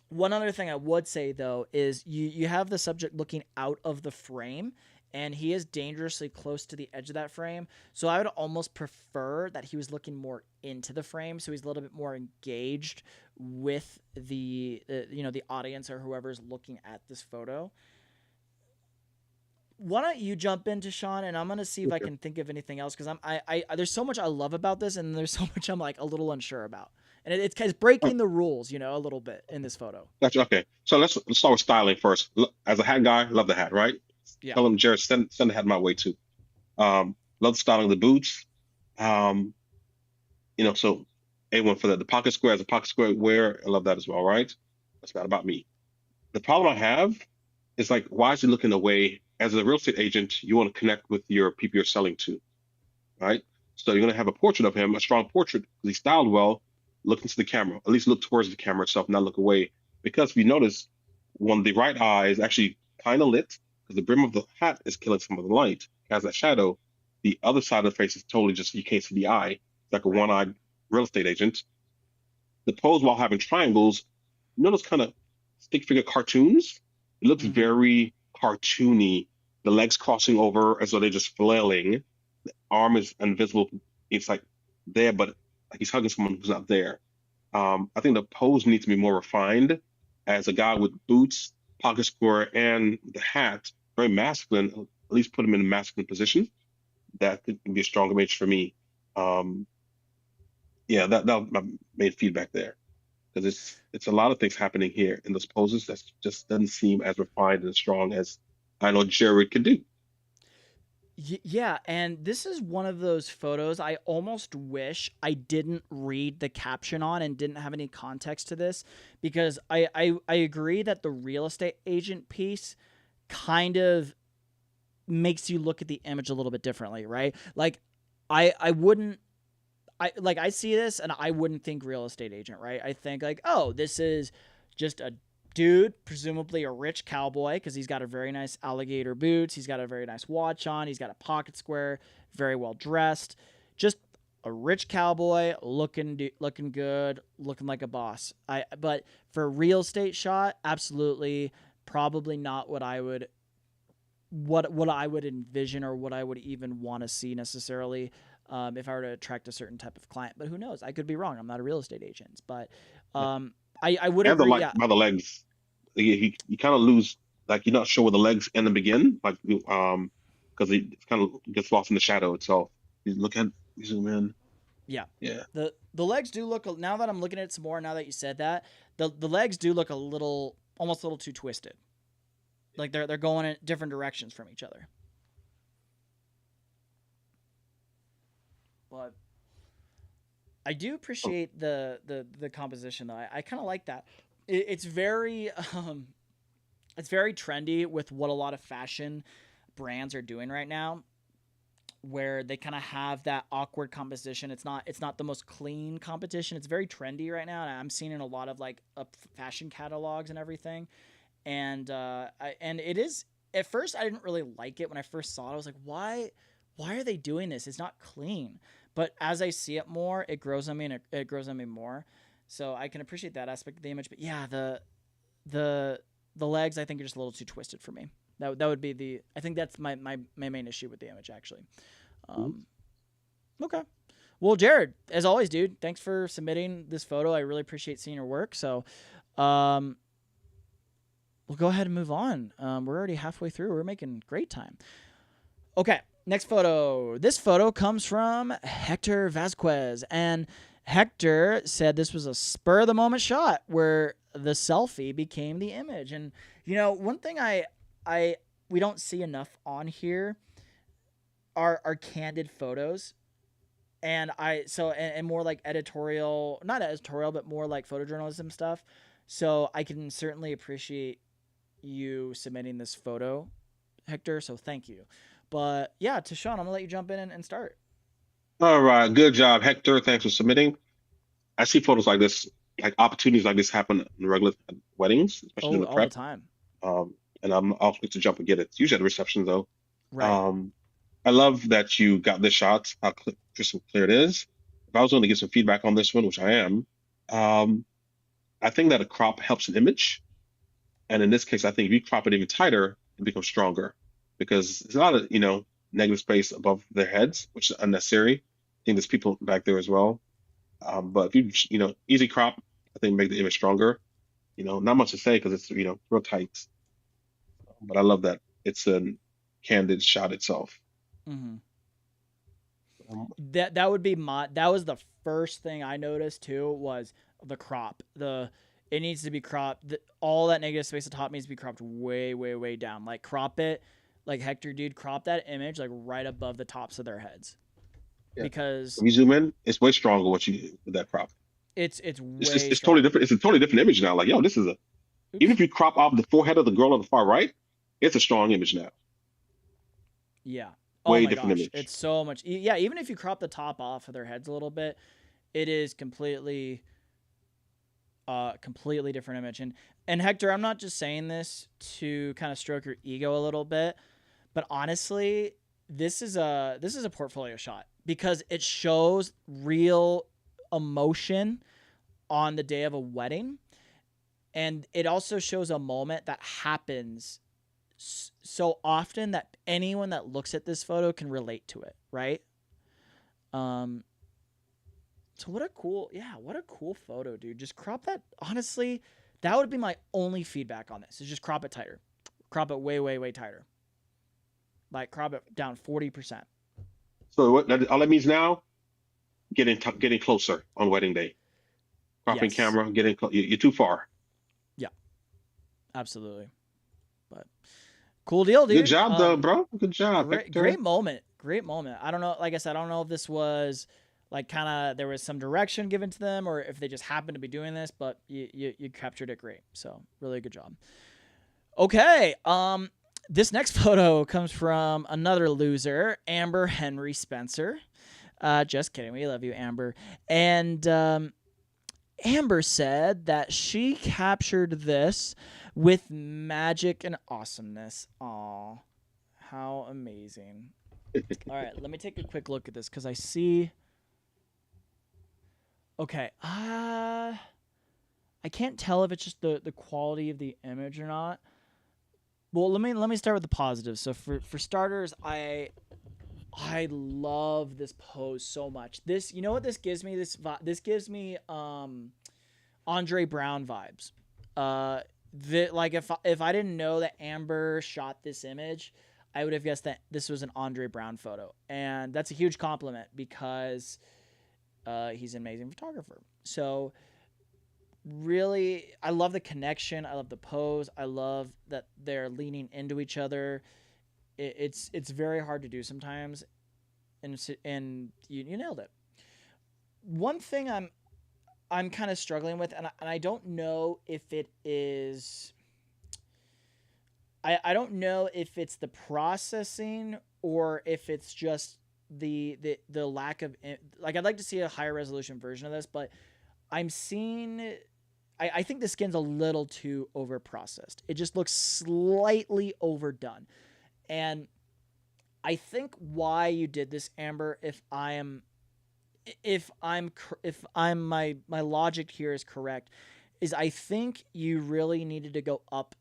one other thing I would say though is you have the subject looking out of the frame, and he is dangerously close to the edge of that frame. So I would almost prefer that he was looking more into the frame, so he's a little bit more engaged with the audience or whoever's looking at this photo. Why don't you jump into Sean, and I'm gonna see if I Okay. can think of anything else because I there's so much I love about this, and there's so much I'm like a little unsure about, and it's Oh, breaking the rules, a little bit in this photo. gotcha. Okay. So let's start with styling first. As a hat guy, love the hat, right? Yeah. Tell him, Jared, send the hat my way too. Love the styling of the boots. Um, so A1 for that. The pocket square as a pocket square wear, I love that as well, right? That's not about me. The problem I have is like, why is he looking away? As a real estate agent, you want to connect with your people you're selling to, right? So you're going to have a portrait of him, a strong portrait, because he's styled well. Look into the camera, at least look towards the camera itself, not look away. Because if you notice, when the right eye is actually kind of lit, because the brim of the hat is killing some of the light, has that shadow. The other side of the face is totally just you can't see the eye. It's like a Right. one-eyed real estate agent. The pose while having triangles, those kind of stick figure cartoons? It looks Mm-hmm. very cartoony. The legs crossing over as though they're just flailing. Arm is invisible. It's like there, but like he's hugging someone who's not there. I think the pose needs to be more refined. As a guy with boots, pocket square, and the hat, very masculine. At least put him in a masculine position. That could be a strong image for me. Um, yeah, that was my main feedback there because it's a lot of things happening here in those poses that just doesn't seem as refined and strong as I know Jared could do. Yeah, and this is one of those photos I almost wish I didn't read the caption on and didn't have any context to this, because I agree that the real estate agent piece kind of makes you look at the image a little bit differently, right? Like I wouldn't I see this and I wouldn't think real estate agent, right? I think like, oh, this is just a dude, presumably a rich cowboy, because he's got a very nice alligator boots, he's got a very nice watch on, he's got a pocket square, very well dressed, just a rich cowboy looking good, looking like a boss. But for a real estate shot, absolutely, probably not what I would envision or what I would even want to see necessarily, if I were to attract a certain type of client. But who knows? I could be wrong. I'm not a real estate agent, but Yeah. I would And the agree. like Yeah. by the legs, you kind of lose, like you're not sure where the legs end and begin, like because it kind of gets lost in the shadow itself. You look at you zoom in, Yeah. yeah. The legs do look, now that I'm looking at it some more, now that you said that, the legs do look a little, almost a little too twisted. Like they're going in different directions from each other. But I do Oh, appreciate the composition though. I kind of like that. It's very it's very trendy with what a lot of fashion brands are doing right now, where they kind of have that awkward composition. It's not the most clean competition. It's very trendy right now, and I'm seeing in a lot of like fashion catalogs and everything. And and it is, at first I didn't really like it when I first saw it. I was like, why are they doing this? It's not clean. But as I see it more, it grows on me, and it grows on me more. So I can appreciate that aspect of the image. But yeah, the the legs I think are just a little too twisted for me. That would be the, I think that's my main issue with the image actually. mhm. Um, okay. Well, Jared, as always, dude, thanks for submitting this photo. I really appreciate seeing your work. So, um, we'll go ahead and move on. We're already halfway through. We're making great time. Okay, next photo. This photo comes from Hector Vasquez, and Hector said this was a spur of the moment shot where the selfie became the image. And one thing I we don't see enough on here are candid photos. And and more like editorial, not editorial, but more like photojournalism stuff. So I can certainly appreciate you submitting this photo, Hector. So thank you. But yeah, Teshon, I'm gonna let you jump in and start. All right, good job, Hector. Thanks for submitting. I see photos like this, like opportunities like this happen in regular weddings, especially in Oh, the all the prep. time. Um, and I'll quick to jump and get it. It's usually at the reception though. Right. Um, I love that you got this shot, how crystal clear it is. If I was going to give some feedback on this one, which I am, um, I think that a crop helps an image. And in this case, I think if you crop it even tighter, it becomes stronger because there's a lot of, negative space above their heads, which is unnecessary. I think there's people back there as well. But if easy crop, I think make the image stronger. Not much to say because it's, real tight. But I love that it's a candid shot itself. Mm-hmm. Um, That would be that was the first thing I noticed too, was the crop. It needs to be cropped. All that negative space at the top needs to be cropped way, way, way down. Like crop it, like Hector, dude, crop that image like right above the tops of their heads, yeah. because When you zoom in, it's way stronger what you with that crop. it's It's, it's way it's totally strong. different. It's a totally different image now. Like, yo, this is a even Oops. if you crop off the forehead of the girl on the far right, it's a strong image now. Yeah. Oh Way my different gosh, image. it's so much. Yeah, even if you crop the top off of their heads a little bit, it is completely different image. And Hector, I'm not just saying this to kind of stroke your ego a little bit, but honestly, this is a portfolio shot because it shows real emotion on the day of a wedding, and it also shows a moment that happens so often that anyone that looks at this photo can relate to it, right? Um, so what a cool photo, dude. Just crop that. Honestly, that would be my only feedback on this. Is just crop it tighter, crop it way, way, way tighter. Like crop it down 40%. So all that means now, getting closer on wedding day. Cropping Yes, camera, you're too far. yeah, absolutely. But Cool deal, Good dude. job, though, bro. Good job, Great Hector. moment. Great moment. I don't know. Like I said, I don't know if this was like kind of there was some direction given to them or if they just happened to be doing this, but you captured it great. So really good job. Okay. This next photo comes from another loser, Amber Henry Spencer. Just kidding. We love you, Amber. And Amber said that she captured this with magic and awesomeness. Aw, how amazing. All right, let me take a quick look at this because I see. Okay, I can't tell if it's just the quality of the image or not. Well, let me start with the positives. So for starters, I love this pose so much. This, you know what this gives me? This gives me Andre Brown vibes. Like if I didn't know that Amber shot this image, I would have guessed that this was an Andre Brown photo, and that's a huge compliment because he's an amazing photographer. So really, I love the connection. I love the pose. I love that they're leaning into each other. It's very hard to do sometimes, and you nailed it. One thing I'm kind of struggling with, and I don't know if it is. I don't know if it's the processing or if it's just the lack of like I'd like to see a higher resolution version of this, but I'm seeing. I think the skin's a little too over processed. It just looks slightly overdone, and I think why you did this, Amber, if I'm my logic here is correct, is I think you really needed to go up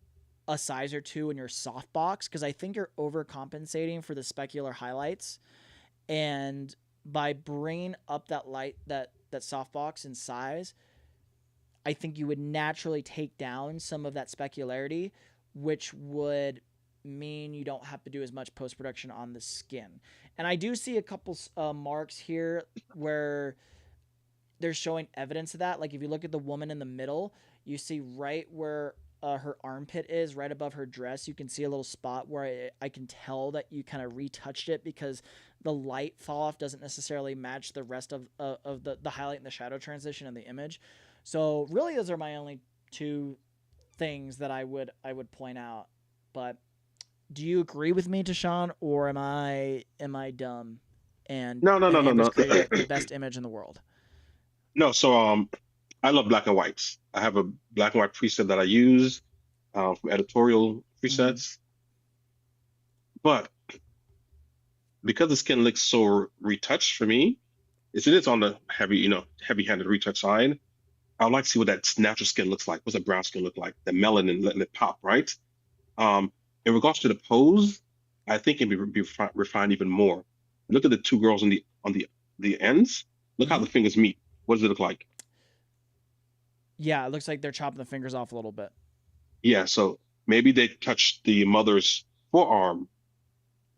a size or two in your softbox because I think you're overcompensating for the specular highlights, and by bringing up that softbox in size, I think you would naturally take down some of that specularity, which would mean you don't have to do as much post production on the skin. And I do see a couple marks here where they're showing evidence of that. Like if you look at the woman in the middle, you see right where her armpit is, right above her dress. You can see a little spot where I can tell that you kind of retouched it because the light fall off doesn't necessarily match the rest of the highlight and the shadow transition in the image. So really, those are my only two things that I would point out. But do you agree with me, Teshorn, or am I dumb? And No, no, no, no, Amber's no. created the best image in the world. No, so I love black and whites. I have a black and white preset that I use from editorial Mm-hmm. presets. But because the skin looks so retouched for me, it is on the heavy, heavy-handed retouch side. I would like to see what that natural skin looks like. What's that brown skin look like? The melanin letting it pop, right? Um, in regards to the pose, I think it can be refined even more. Look at the two girls on the ends. Look how Mm-hmm. the fingers meet. What does it look like? Yeah, it looks like they're chopping the fingers off a little bit. Yeah, so maybe they touch the mother's forearm,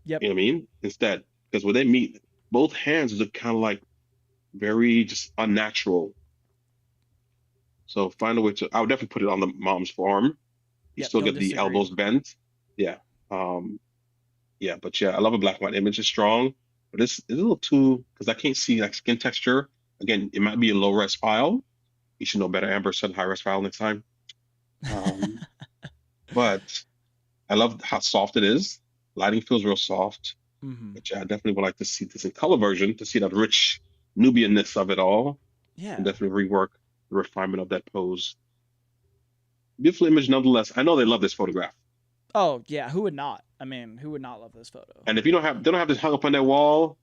Yep. you know what I mean? Instead, because when they meet, both hands look kind of like very just unnatural. So find a way to. I would definitely put it on the mom's forearm. You Yep. still Don't get the disagree. elbows bent. Yeah. Um, yeah, but yeah, I love a black and white image. It's strong, but it's a little too because I can't see like skin texture. Again, it might be a low res file. You should know better, Amber. Set a high res file next time. Um, but I love how soft it is. Lighting feels real soft. Mm-hmm. But yeah, I definitely would like to see this in color version to see that rich Nubianness of it all, and Yeah. definitely rework the refinement of that pose. Beautiful image nonetheless. I know they love this photograph. Oh yeah. Who would not? I mean, who would not love this photo? And if they don't have this hung up on their wall,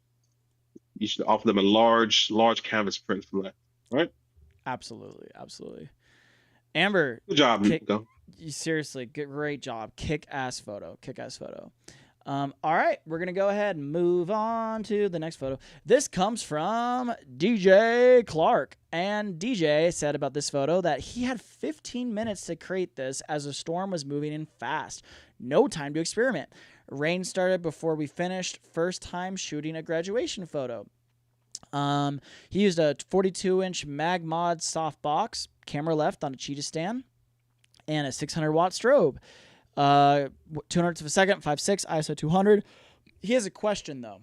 you should offer them a large canvas print from that. Right? Absolutely. Absolutely. Amber, Good job, kick. Nico. Seriously, great job. Kick ass photo. Kick ass photo. All right, we're gonna go ahead and move on to the next photo. This comes from DJ Clark, and DJ said about this photo that he had 15 minutes to create this as the storm was moving in fast. No time to experiment. Rain started before we finished. First time shooting a graduation photo. He used a 42-inch Mag Mod softbox, camera left on a cheetah stand, and a 600-watt strobe. 200 of a second, 5.6, ISO 200. He has a question though.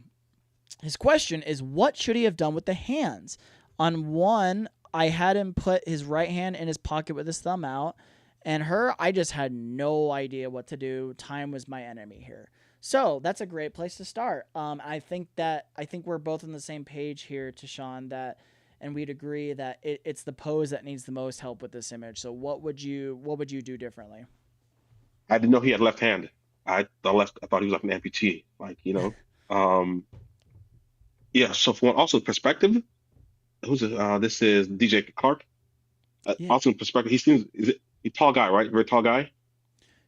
His question is, what should he have done with the hands? On one, I had him put his right hand in his pocket with his thumb out, and her, I just had no idea what to do. Time was my enemy here. So that's a great place to start. I think we're both on the same page here, Teshorn, that, and we'd agree that it's the pose that needs the most help with this image. So what would you do differently? I didn't know he had left hand. I thought he was like an amputee, like Um, yeah. So for also perspective, who's it? This is DJ Clark. Yeah, Also in perspective, he seems is it a tall guy, right? Very tall guy.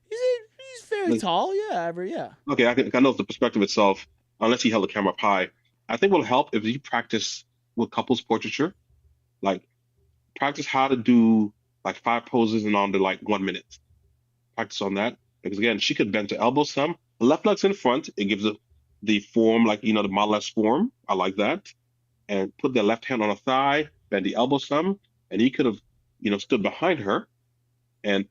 he's fairly Like, tall. Yeah, yeah. okay, I know the perspective itself. Unless he held the camera up high, I think will help if you practice with couples portraiture. Like practice how to do like 5 poses in under like 1 minute. Practice on that because again, she could bend to elbow some. Left leg's in front. It gives it the form like the model S form. I like that. And put the left hand on a thigh, bend the elbow some, and he could have stood behind her and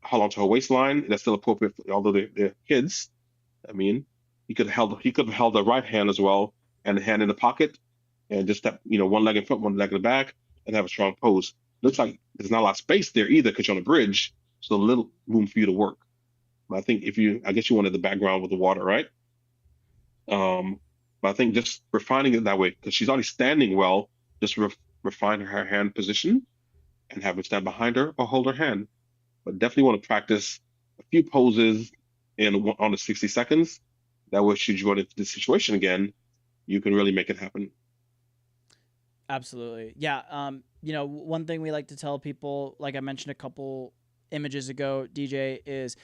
hold onto her waistline. That's still appropriate, although they're kids. I mean, he could have held the right hand as well and the hand in the pocket and just step one leg in front, one leg in the back, and have a strong pose. Looks like there's not a lot of space there either because you're on a bridge, so a little room for you to work. But I think I guess you wanted the background with the water, right? Um, but I think just refining it that way because she's already standing well, just refine her hand position and have her stand behind her or hold her hand. But definitely want to practice a few poses on the 60 seconds. That way, should you run into this situation again, you can really make it happen. Absolutely. Yeah. One thing we like to tell people, like I mentioned a couple images ago, DJ, is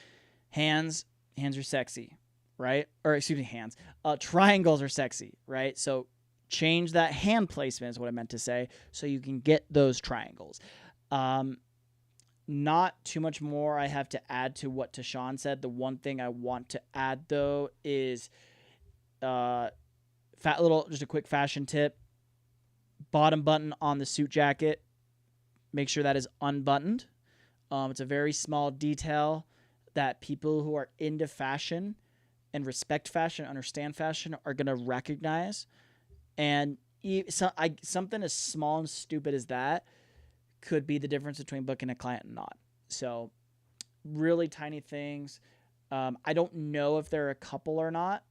hands. Hands are sexy, right? Or excuse me, hands. Triangles are sexy, right? So change that hand placement is what I meant to say, so you can get those triangles. Not too much more I have to add to what Teshorn said. The one thing I want to add though is just a quick fashion tip. Bottom button on the suit jacket, make sure that is unbuttoned. It's a very small detail that people who are into fashion and respect fashion, understand fashion, are going to recognize. And something as small and stupid as that could be the difference between booking a client and not. So really tiny things. I don't know if they're a couple or not.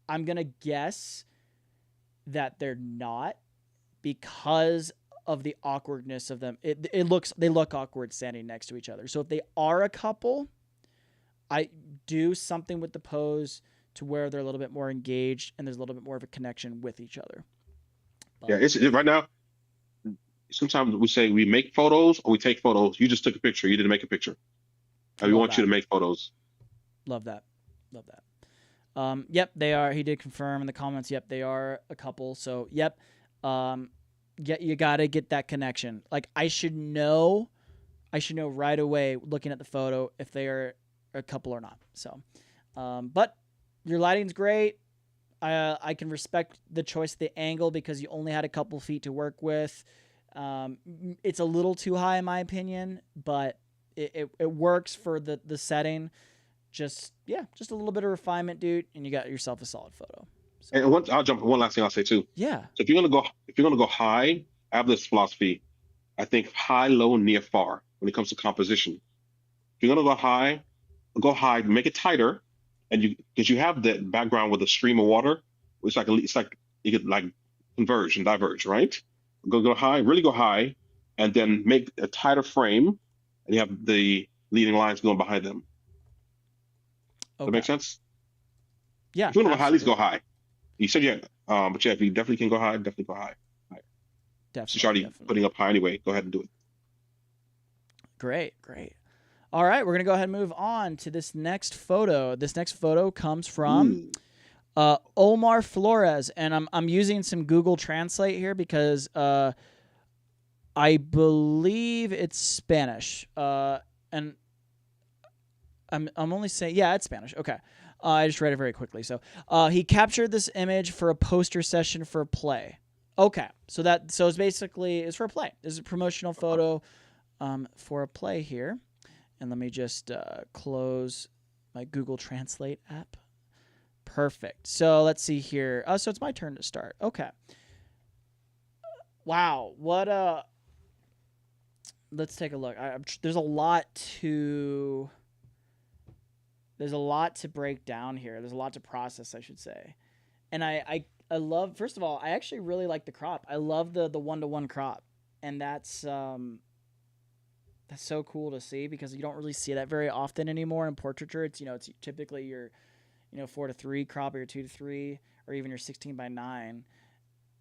I'm going to guess that they're not because of the awkwardness of them. They look awkward standing next to each other. So if they are a couple, I do something with the pose to where they're a little bit more engaged and there's a little bit more of a connection with each other. Yeah, But right now. Sometimes we say we make photos or we take photos. You just took a picture. You didn't make a picture. And we love want you that. to make photos. Love that. Love that. Yep, they are. He did confirm in the comments. Yep, they are a couple. So, yep. You got to get that connection. Like I should know right away looking at the photo if they are a couple or not. So, but your lighting's great. I can respect the choice of the angle because you only had a couple feet to work with. It's a little too high in my opinion, but it works for the setting. Just a little bit of refinement, dude, and you got yourself a solid photo. So And I'll jump. One last thing I'll say too. yeah, So if you're gonna go high, I have this philosophy. I think high, low, near, far when it comes to composition. If you're gonna go high, make it tighter, and because you have that background with a stream of water, it's like you could like converge and diverge, right? Go high, really go high, and then make a tighter frame, and you have the leading lines going behind them. Does that okay, make sense? yeah, If you want to go high, at least go absolutely, high. You said yeah, but yeah, if you definitely can go high, definitely go high. Higher. Since you're definitely, already putting definitely. up high anyway, go ahead and do it. Great, great. All right, we're gonna go ahead and move on to this next photo. This next photo comes from Ooh. Omar Flores, and I'm using some Google Translate here because I believe it's Spanish. And I'm only saying it's Spanish. Okay. I just read it very quickly. So he captured this image for a poster session for a play. Okay, so it's for a play. This is a promotional photo for a play here, And let me just close my Google Translate app. Perfect. So let's see here. Oh, so it's my turn to start. Okay. Wow. What let's take a look. There's a lot to break down here. There's a lot to process, I should say. And I love, first of all, I actually really like the crop. I love the 1-to-1 crop. And that's so cool to see because you don't really see that very often anymore in portraiture. It's typically your 4-to-3 crop or your 2-to-3 or even your 16:9.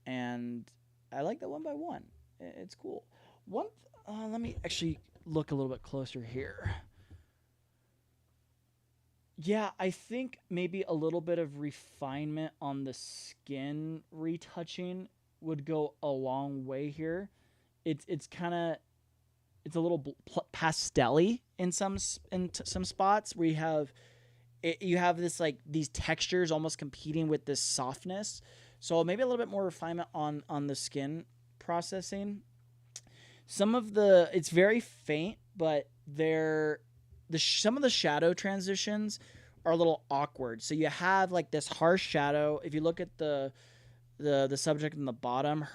And I like the 1-by-1. It's cool. One Let me actually look a little bit closer here. Yeah, I think maybe a little bit of refinement on the skin retouching would go a long way here. It's kind of, it's a little pastelly in some spots where you have this, like, these textures almost competing with this softness. So maybe a little bit more refinement on the skin processing. It's very faint, but some of the shadow transitions are a little awkward. So you have like this harsh shadow. If you look at the subject in the bottom,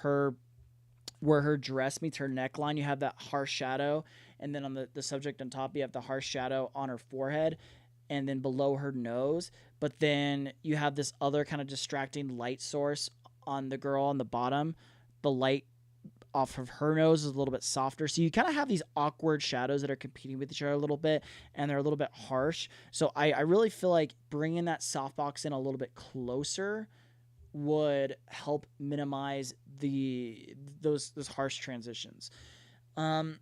where her dress meets her neckline, you have that harsh shadow, and then on the subject on top, you have the harsh shadow on her forehead, and then below her nose. But then you have this other kind of distracting light source on the girl on the bottom. The light off of her nose is a little bit softer. So you kind of have these awkward shadows that are competing with each other a little bit, and they're a little bit harsh. So I really feel like bringing that softbox in a little bit closer would help minimize those harsh transitions. Um,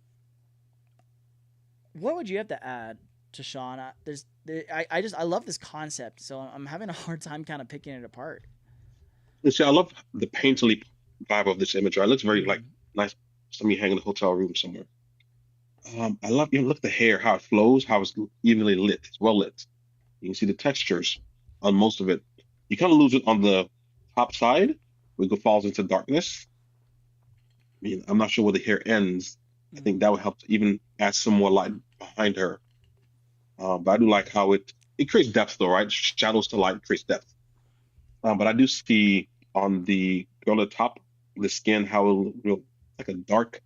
what would you have to add to Sean? I love this concept, so I'm having a hard time kind of picking it apart. And see, I love the painterly vibe of this image. Right, it looks very like Mm, nice. Something you hang in a hotel room somewhere. I love, look at the hair, how it flows, how it's evenly lit. It's well lit. You can see the textures on most of it. You kind of lose it on the top side where it falls into darkness. I mean, I'm not sure where the hair ends. I think mm, that would help to even add some more light behind her. But I do like how it creates depth though, right? Shadows to light creates depth. But I do see on the girl at the top, the skin, how it real like a dark.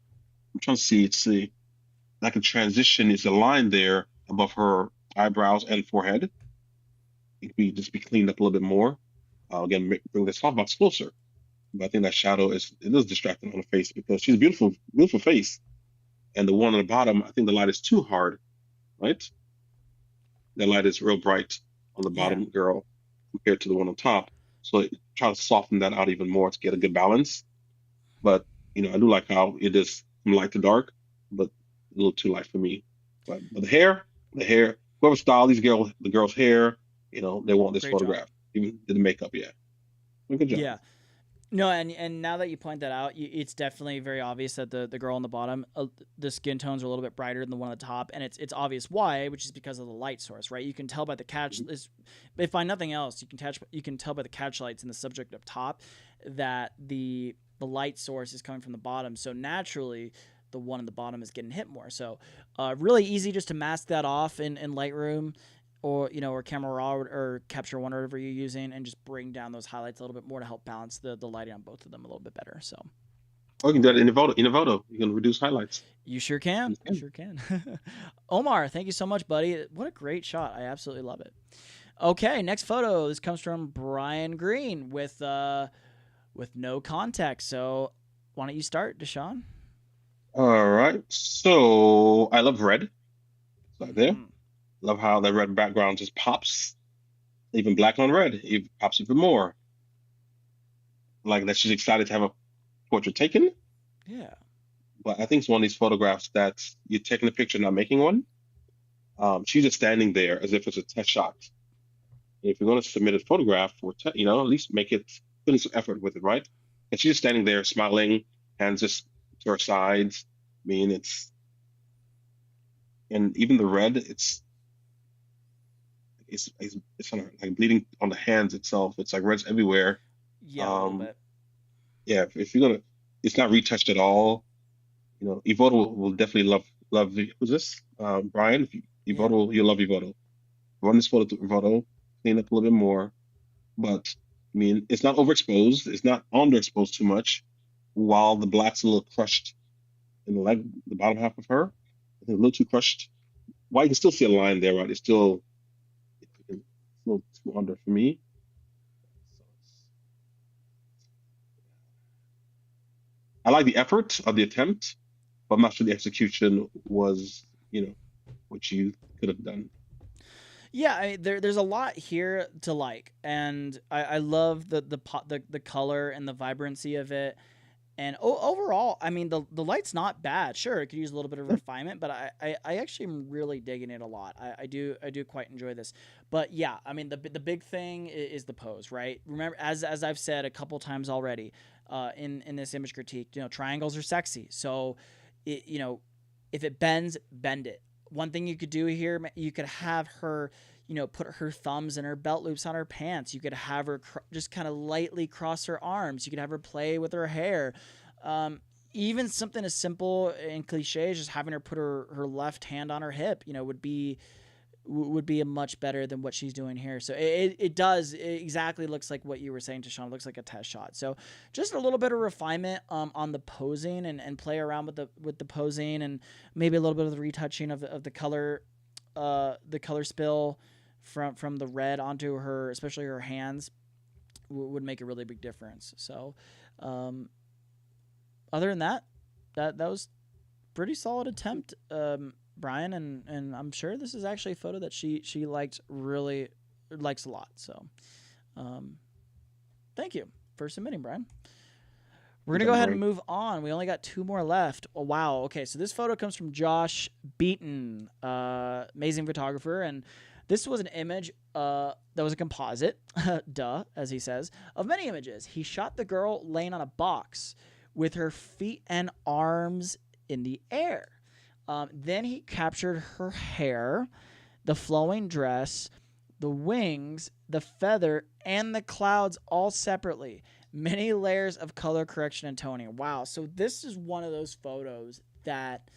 I'm trying to see like a transition is a line there above her eyebrows and forehead. It could be just be cleaned up a little bit more. Again, bring the softbox closer. But I think that shadow is distracting on the face because she's a beautiful, beautiful face. And the one on the bottom, I think the light is too hard, right? The light is real bright on the yeah, bottom girl compared to the one on top. So try to soften that out even more to get a good balance. But I do like how it is from light to dark, but a little too light for me. But the hair, whoever styled the girl's hair, they want this great job. photograph. Even did the makeup, yeah. Well, good job. Yeah. No, and now that you point that out, it's definitely very obvious that the girl on the bottom, the skin tones are a little bit brighter than the one on the top, and it's obvious why, which is because of the light source, right? You can tell by the catch. Mhm. If by nothing else, you can tell by the catch lights in the subject up top that the light source is coming from the bottom. So naturally, the one on the bottom is getting hit more. So really easy just to mask that off in Lightroom, or Camera Raw or Capture One, or whatever you're using, and just bring down those highlights a little bit more to help balance the lighting on both of them a little bit better. So Or you can do that in the photo. In the photo, you can reduce highlights. you sure can. You You can. sure can. Omar, thank you so much, buddy. What a great shot. I absolutely love it. Okay, next photo. This comes from Brian Green with no context. So why don't you start, Deshaun? All right. So I love red. Right there. Mm-hmm. Love how that red background just pops. Even black on red, it pops even more. Like that she's excited to have a portrait taken. Yeah. But I think it's one of these photographs that you're taking a picture, not making one. She's just standing there as if it's a test shot. And if you're going to submit a photograph for, at least put in some effort with it, right? And she's just standing there smiling, hands just to her sides. I mean, and even the red, it's kind of like bleeding on the hands itself. It's like reds everywhere. Yeah, a little Um, bit. yeah, if you're gonna, it's not retouched at all. Evoto will definitely love love the who's this? Brian, if Yeah. you love Evoto. Run this photo to Evoto, clean up a little bit more. But I mean, it's not overexposed. It's not underexposed too much. While the black's a little crushed in the leg, the bottom half of her, I think a little too crushed. Why you can still see a line there, right? It's a little too under for me. I like the effort of the attempt, but I'm not sure the execution was, what you could have done. Yeah, there's a lot here to like, and I love the color and the vibrancy of it. And overall, I mean, the light's not bad. Sure, it could use a little bit of refinement, but I actually am really digging it a lot. I do quite enjoy this. But yeah, I mean, the big thing is the pose, right? Remember, as I've said a couple times already, in this image critique, triangles are sexy. So, if it bends, bend it. One thing you could do here, you could have her, put her thumbs and her belt loops on her pants. You could have her just kind of lightly cross her arms. You could have her play with her hair. Um, Even something as simple and cliche as just having her put her left hand on her hip, would be a much better than what she's doing here. So it exactly looks like what you were saying, Teshorn. It looks like a test shot. So just a little bit of refinement on the posing and play around with the posing, and maybe a little bit of the retouching of the color spill from the red onto her, especially her hands, would make a really big difference. So other than that was pretty solid attempt, Brian, and I'm sure this is actually a photo that she likes a lot. So, um, thank you for submitting, Brian. We're Good gonna go job, ahead and Brian. move on. We only got two more left. Oh wow. Okay, so this photo comes from Josh Beaton, amazing photographer, and this was an image that was a composite, duh, as he says, of many images. He shot the girl laying on a box with her feet and arms in the air. Then he captured her hair, the flowing dress, the wings, the feather, and the clouds all separately. Many layers of color correction and toning. Wow. So this is one of those photos that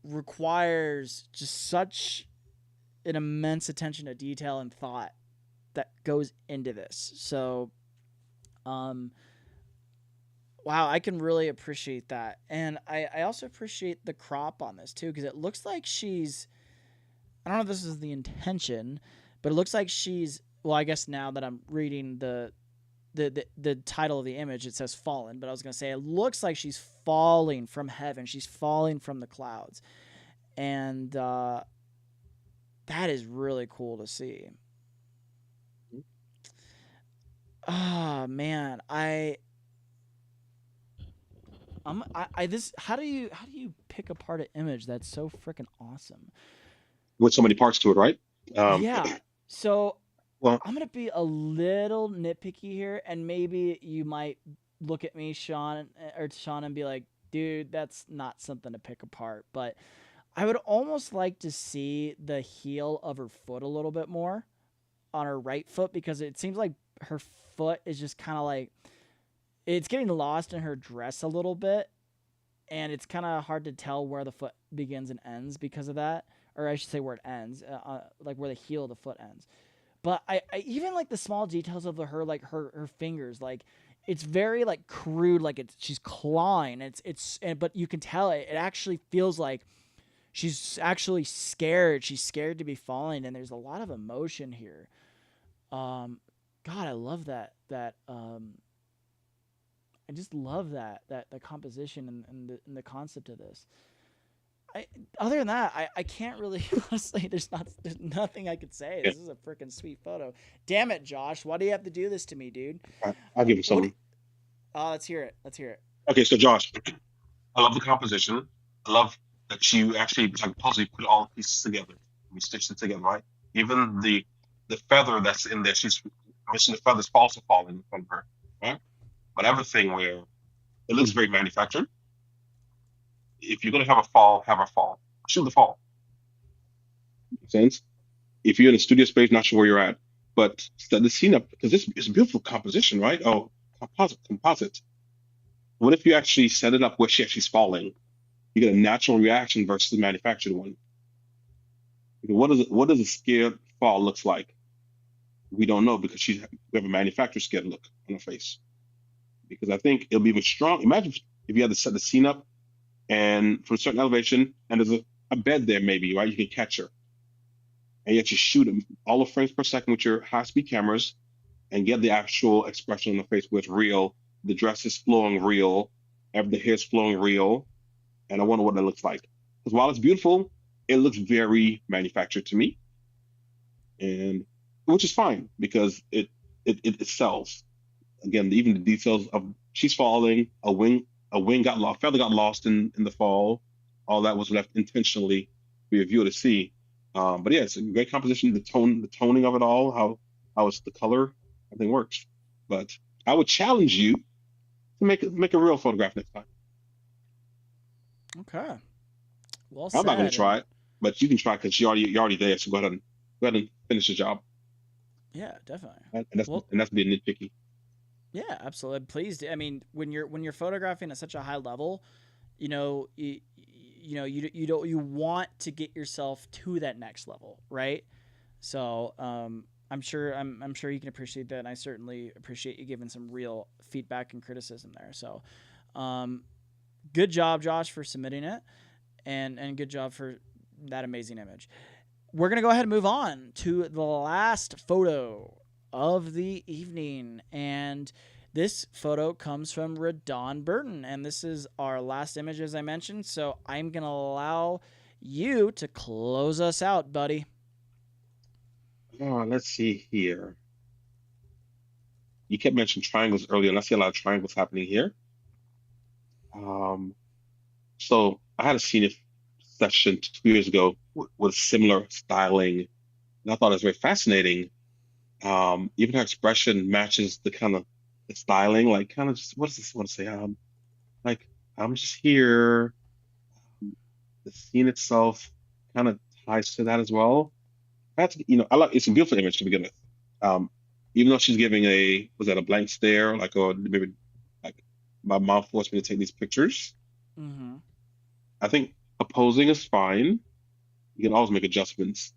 requires just such an immense attention to detail and thought that goes into this. So, um, wow, I can really appreciate that. And I also appreciate the crop on this too, because it looks like I don't know if this is the intention, but it looks like well, I guess now that I'm reading the title of the image, it says fallen, but I was going to say it looks like she's falling from heaven. She's falling from the clouds. And that is really cool to see. Oh man, this how do you pick apart an image that's so freaking awesome? With so many parts to it, right? Um, Yeah. So well, I'm gonna be a little nitpicky here, and maybe you might look at me, Sean, and be like, "Dude, that's not something to pick apart." But I would almost like to see the heel of her foot a little bit more on her right foot, because it seems like her foot is just kind of like it's getting lost in her dress a little bit, and it's kind of hard to tell where the foot begins and ends because of that, or I should say where it ends, like where the heel of the foot ends. But I even like the small details of her, like her fingers, like it's very like crude, like she's clawing. But you can tell it actually feels like she's actually scared. She's scared to be falling, and there's a lot of emotion here. God, I love that. I just love that the composition and the concept of this. Other than that, I can't really honestly. There's nothing I could say. yeah, This is a freaking sweet photo. Damn it, Josh! Why do you have to do this to me, dude? I'll give you What? some. Oh, let's hear it. Let's hear it. Okay, so Josh, I love the composition. I love that you actually like puzzle, put all the pieces together. You stitch it together, right? Even the feather that's in there, she's missing the feathers also falling from her, right? But everything where it looks very manufactured. If you're gonna have a fall, have a fall. Shoot the fall. Make sense? If you're in a studio space, not sure where you're at, but set the scene up because this is a beautiful composition, right? Oh, composite. What if you actually set it up where she actually's falling? You get a natural reaction versus the manufactured one. What does a scared fall looks like? We don't know because we have a manufactured scared look on her face. Because I think it'll be even strong. Imagine if you had to set the scene up and from a certain elevation and there's a bed there maybe, right? You can catch her. And yet you shoot them all the frames per second with your high speed cameras and get the actual expression on the face where it's real. The dress is flowing real, the hair is flowing real, and I wonder what that looks like. Because while it's beautiful, it looks very manufactured to me, and which is fine because it sells. Again, even the details of she's falling, a wing got lost, feather got lost in the fall. All that was left intentionally for your viewer to see. But yeah, it's a great composition. The toning of it all, how it's the color, everything works. But I would challenge you to make a real photograph next time. Okay. Well I'm not going to said. try And it, but you can try because you're already there. So go ahead and finish the job. yeah, definitely. And that's Well, and that's being nitpicky. yeah, absolutely. Please do. I mean, when you're photographing at such a high level, you know, you don't you want to get yourself to that next level, right? So, I'm sure you can appreciate that, and I certainly appreciate you giving some real feedback and criticism there. So, um, good job, Josh, for submitting it, and good job for that amazing image. We're gonna go ahead and move on to the last photo of the evening, and this photo comes from Radon Burton, and this is our last image, as I mentioned. So I'm gonna allow you to close us out, buddy. Oh, let's see here. You kept mentioning triangles earlier, and I see a lot of triangles happening here. Um, so I had a senior session 2 years ago with similar styling, and I thought it was very fascinating. Even her expression matches the kind of the styling, like kind of just what does this want to say? Like I'm just here. The scene itself kind of ties to that as well. That's I like it's a beautiful image to begin with. Um, even though she's giving was that a blank stare, like or maybe like my mom forced me to take these pictures. Mm-hmm. I think opposing is fine. You can always make adjustments.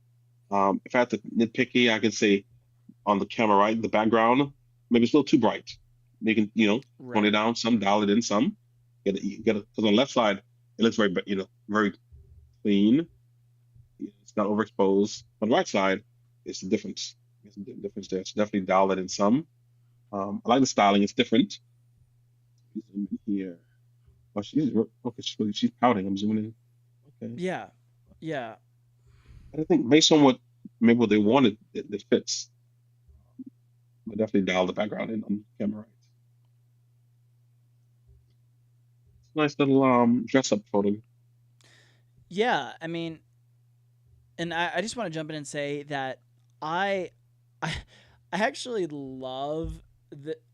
If I have to nitpicky, I can say on the camera, right, the background, maybe it's a little too bright. You can, tone it Right. down some, dial it in some. Get it, because on the left side, it looks very, very clean. It's not overexposed. On the right side, it's the difference. It's a difference there. So definitely dial it in some. I like the styling. It's different. Zoom in here. Oh, okay. She's pouting. I'm zooming in. Okay. Yeah. Yeah. I think based on maybe what they wanted, it fits. But definitely dial the background in on camera. Right. It's a nice little dress up photo. Yeah. I mean, and I just want to jump in and say that I, I, I actually love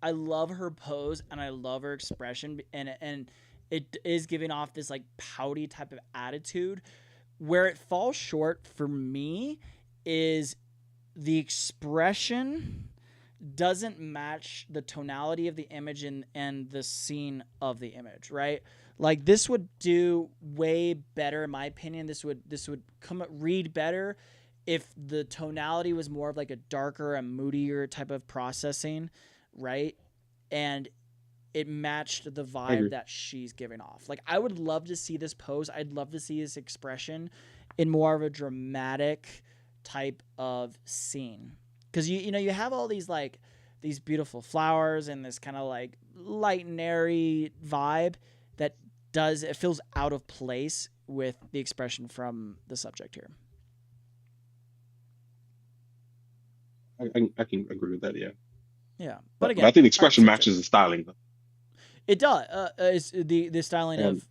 I love her pose and I love her expression, and it is giving off this like pouty type of attitude. Where it falls short for me is the expression doesn't match the tonality of the image and the scene of the image, right? Like this would do way better in my opinion. This would come read better if the tonality was more of like a darker, a moodier type of processing, right? And it matched the I vibe agree. that she's giving off. Like I would love to see this pose. I'd love to see this expression in more of a dramatic type of scene. Cuz you have all these like these beautiful flowers and this kind of like light and airy vibe that it feels out of place with the expression from the subject here. I can agree with that. Yeah. Yeah. But But I again, think the expression artistic. matches the styling. It does. Is the styling And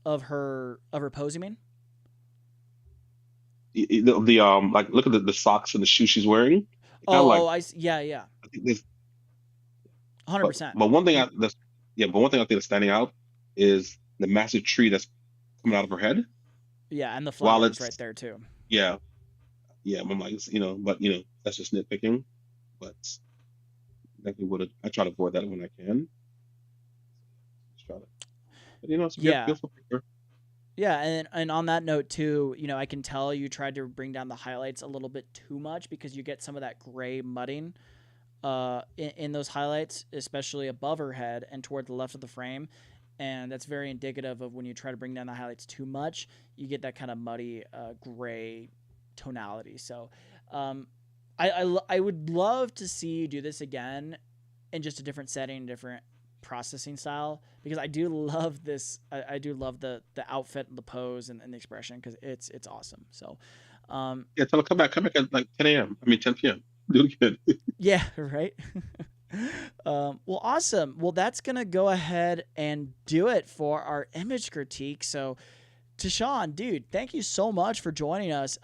of her pose, you mean? like look at the socks and the shoes she's wearing. It kind of Oh, like yeah, yeah. I think there's 100%. but one thing but one thing I think that's standing out is the massive tree that's coming out of her head. Yeah, and the While flowers right it's there too. yeah, yeah, I'm like but that's just nitpicking. But definitely would I try to avoid that when I can. Just try to, but it's a Yeah. beautiful picture. Yeah, and on that note too, I can tell you tried to bring down the highlights a little bit too much because you get some of that gray mudding in those highlights, especially above her head and toward the left of the frame. And that's very indicative of when you try to bring down the highlights too much, you get that kind of muddy gray tonality. So um, I would love to see you do this again in just a different setting, different processing style, because I do love this. I do love the outfit, the pose, and the expression because it's awesome. So Yeah, tell her come back at like 10 a.m. I mean 10 p.m. Do it again. yeah, right. Well, awesome. Well, that's gonna go ahead and do it for our image critique. So, Teshorn, dude, thank you so much for joining us.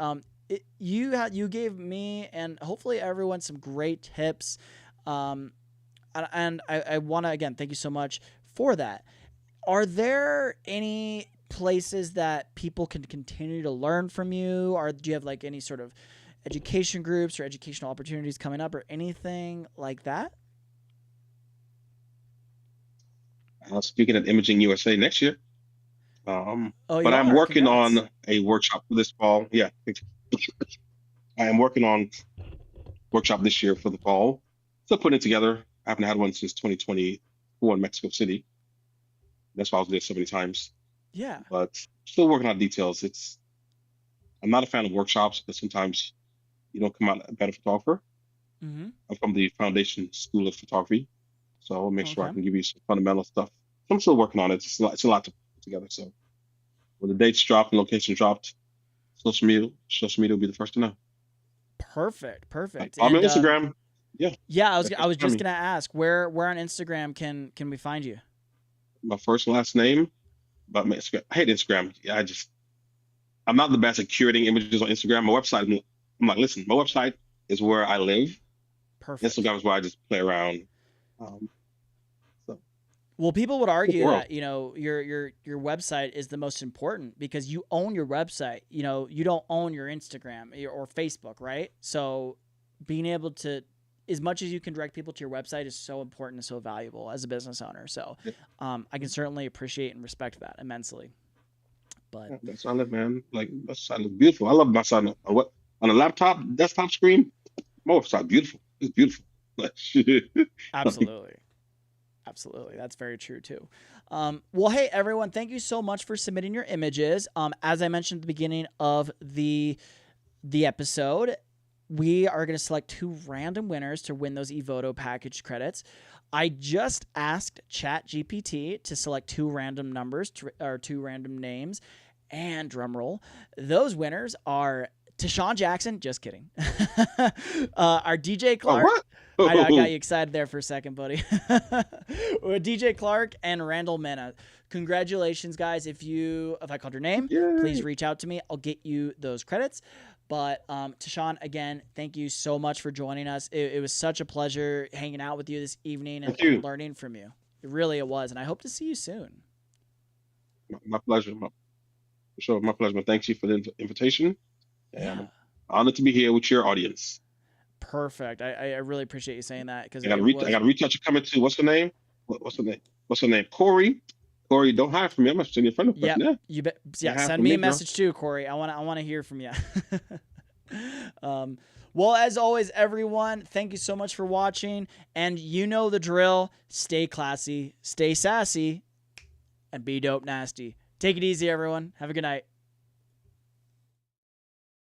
You gave me and hopefully everyone some great tips. And I want to again thank you so much for that. Are there any places that people can continue to learn from you, or do you have like any sort of education groups or educational opportunities coming up, or anything like that? Speaking at Imaging USA next year. Oh, But you I'm are. working Congrats. on a workshop for this fall. Yeah, I am working on workshop this year for the fall. Still putting it together. I haven't had one since 2024 in Mexico City. That's why I was there so many times. Yeah. But still working on details. I'm not a fan of workshops because sometimes you don't come out a better photographer. Mm-hmm. I'm from the Foundation School of Photography, so I'll make sure I Okay. can give you some fundamental stuff. I'm still working on it. It's a lot to put together. So when the dates dropped and location dropped, social media will be the first to know. Perfect. Perfect. I'm on And Instagram. Yeah, yeah, I that's was find just me. gonna ask where on Instagram can we find you? My first and last name, but my Instagram. I hate Instagram. Yeah, I'm not the best at curating images on Instagram. My website, I'm like, listen, my website is where I live. Perfect. Instagram is where I just play around. Um, so Well, people would the argue world. that your website is the most important because you own your website. You don't own your Instagram or Facebook, right? So being able to, as much as you can direct people to your website, is so important and so valuable as a business owner. So Yeah, I can certainly appreciate and respect that immensely. But yeah, that's how I live, man. Like my side looks beautiful. I love my side on a laptop, desktop screen. My website beautiful. It's beautiful. Like, like, absolutely. Absolutely. That's very true too. Well, hey, everyone, thank you so much for submitting your images. As I mentioned at the beginning of the episode, we are going to select two random winners to win those eVoto package credits. I just asked ChatGPT to select two random numbers or two random names, and drumroll, those winners are Teshorn Jackson. Just kidding. Our DJ oh Clark. what? I know I got Oh you excited there for a second, buddy. DJ Clark and Randall Mena. Congratulations, guys. If I called your name, please yay! reach out to me. I'll get you those credits. But Teshorn, again, thank you so much for joining us. It was such a pleasure hanging out with you this evening Thank and you. learning from you. It was. And I hope to see you soon. My pleasure. For sure, my pleasure. Thank you for the invitation, and Yeah. I'm honored to be here with your audience. Perfect. I really appreciate you saying that because I got to it reach. I was. got to reach out. You coming to what's her name? What's her name? What's her name? Corey. Corey, don't hide from me. I'm gonna send you a friend request. Yep. Yeah, You bet. you Yeah. hide Send from me a me, girl. message too, Corey. I want to hear from you. um, well, as always, everyone, thank you so much for watching. And you know the drill. Stay classy, stay sassy, and be dope nasty. Take it easy, everyone. Have a good night.